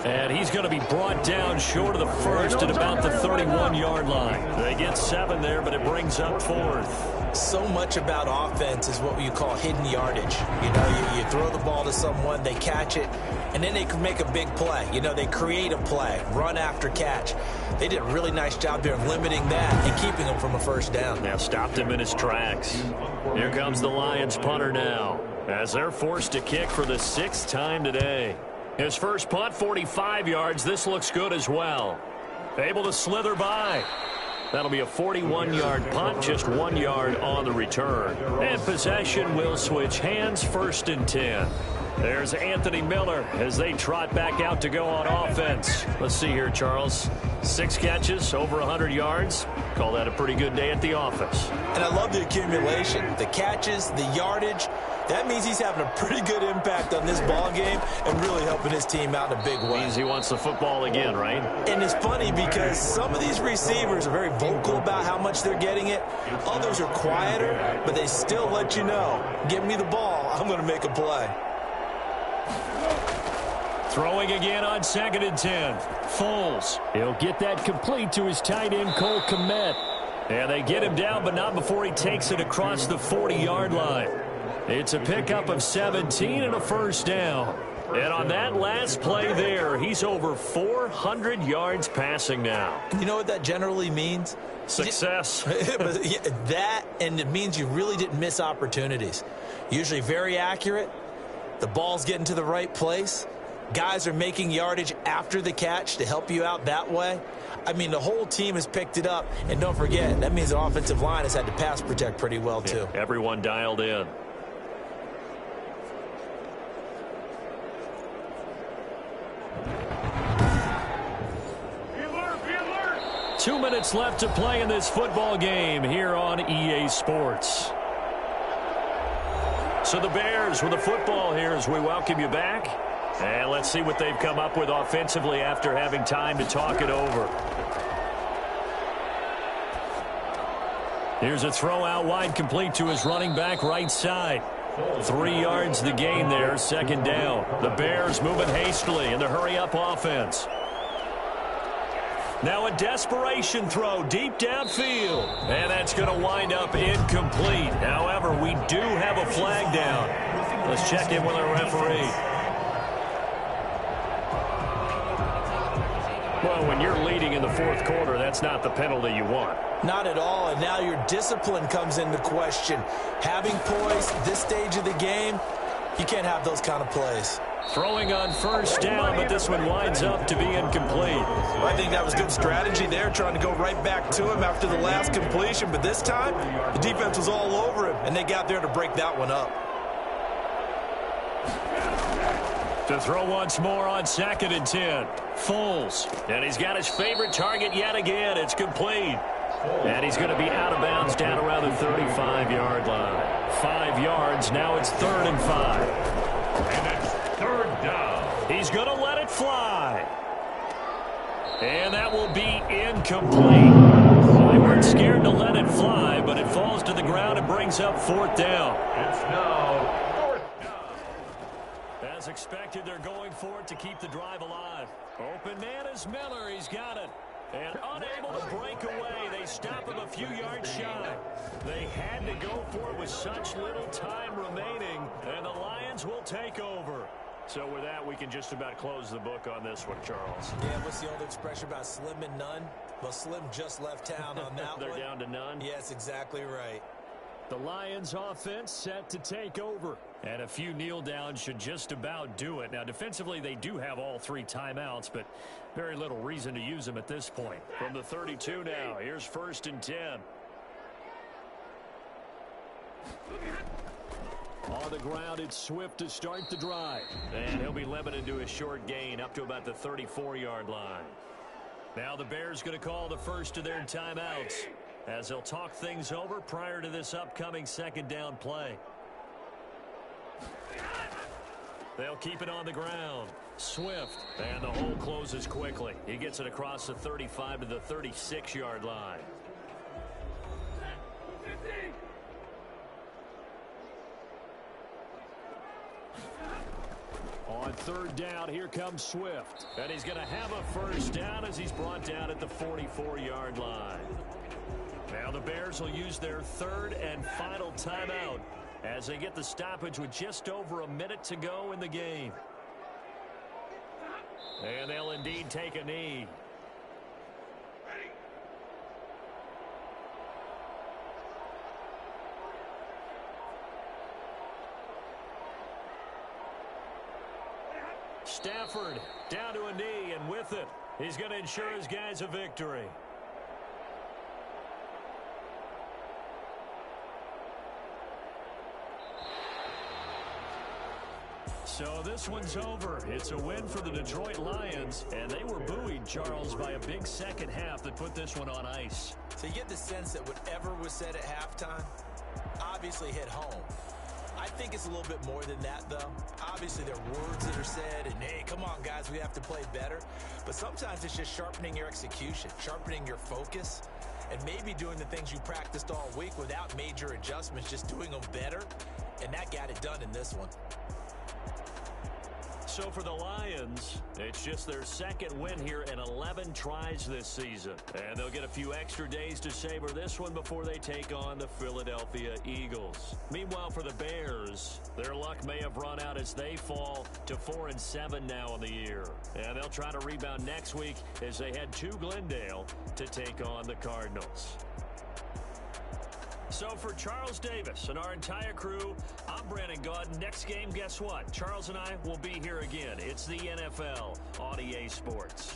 And he's going to be brought down short of the first at about the 31-yard line. They get 7 there, but it brings up 4th. So much about offense is what you call hidden yardage. You know, you throw the ball to someone, they catch it, and then they can make a big play. You know, they create a play, run after catch. They did a really nice job there of limiting that and keeping him from a first down. Now stopped him in his tracks. Here comes the Lions punter now, as they're forced to kick for the 6th time today. His first punt, 45 yards. This looks good as well. Able to slither by. That'll be a 41-yard punt, just 1 yard on the return. And possession will switch hands, 1st and 10. There's Anthony Miller as they trot back out to go on offense. Let's see here, Charles. 6 catches, over 100 yards. Call that a pretty good day at the office. And I love the accumulation, the catches, the yardage. That means he's having a pretty good impact on this ball game and really helping his team out in a big way. Means he wants the football again, right? And it's funny because some of these receivers are very vocal about how much they're getting it. Others are quieter, but they still let you know, give me the ball, I'm going to make a play. Throwing again on 2nd and 10. Foles. He'll get that complete to his tight end, Cole Kmet. And they get him down, but not before he takes it across the 40-yard line. It's a pickup of 17 and a 1st down. And on that last play there, he's over 400 yards passing now. You know what that generally means? Success. That, and it means you really didn't miss opportunities. Usually very accurate. The ball's getting to the right place. Guys are making yardage after the catch to help you out that way. I mean, the whole team has picked it up. And don't forget, that means the offensive line has had to pass protect pretty well, too. Yeah, everyone dialed in. Be alert, be alert. 2 minutes left to play in this football game here on EA Sports. So the Bears with the football here as we welcome you back. And let's see what they've come up with offensively after having time to talk it over. Here's a throw out wide, complete to his running back right side. 3 yards the gain there, 2nd down. The Bears moving hastily in the hurry-up offense. Now a desperation throw deep downfield. And that's going to wind up incomplete. However, we do have a flag down. Let's check in with our referee. Well, when you're leading in the 4th quarter, that's not the penalty you want. Not at all, and now your discipline comes into question. Having poise this stage of the game, you can't have those kind of plays. Throwing on first down, but this one winds up to be incomplete. Well, I think that was good strategy there, trying to go right back to him after the last completion. But this time, the defense was all over him, and they got there to break that one up. To throw once more on 2nd and 10. Foles. And he's got his favorite target yet again. It's complete. And he's going to be out of bounds down around the 35-yard line. 5 yards. Now it's 3rd and 5. And it's 3rd down. He's going to let it fly. And that will be incomplete. They weren't scared to let it fly, but it falls to the ground and brings up 4th down. It's now 4th down. As expected, they're going for it to keep the drive alive. Open man is Miller. He's got it. And unable to break away, they stop him a few yards shy. They had to go for it with such little time remaining, and the Lions will take over. So with that, we can just about close the book on this one, Charles. Yeah, what's the old expression about slim and none? Well, Slim just left town on that They're one. down to none? Yes, exactly right. The Lions offense set to take over. And a few kneel downs should just about do it. Now, defensively, they do have all 3 timeouts, but very little reason to use them at this point. From the 32 now, here's 1st and 10. On the ground, it's Swift to start the drive. And he'll be limited to a short gain up to about the 34-yard line. Now the Bears going to call the first of their timeouts as they'll talk things over prior to this upcoming 2nd down play. They'll keep it on the ground. Swift, and the hole closes quickly. He gets it across the 35 to the 36-yard line. On 3rd down, here comes Swift. And he's going to have a 1st down as he's brought down at the 44-yard line. Now the Bears will use their 3rd and final timeout as they get the stoppage with just over a minute to go in the game. And they'll indeed take a knee. Stafford down to a knee, and with it, he's going to ensure his guys a victory. So this one's over. It's a win for the Detroit Lions, and they were buoyed, Charles, by a big second half that put this one on ice. So you get the sense that whatever was said at halftime obviously hit home. I think it's a little bit more than that, though. Obviously, there are words that are said, and, hey, come on, guys, we have to play better. But sometimes it's just sharpening your execution, sharpening your focus, and maybe doing the things you practiced all week without major adjustments, just doing them better, and that got it done in this one. So for the Lions, it's just their 2nd win here in 11 tries this season. And they'll get a few extra days to savor this one before they take on the Philadelphia Eagles. Meanwhile, for the Bears, their luck may have run out as they fall to 4-7 now in the year. And they'll try to rebound next week as they head to Glendale to take on the Cardinals. So for Charles Davis and our entire crew, I'm Brandon Gaudin. Next game, guess what? Charles and I will be here again. It's the NFL on EA Sports.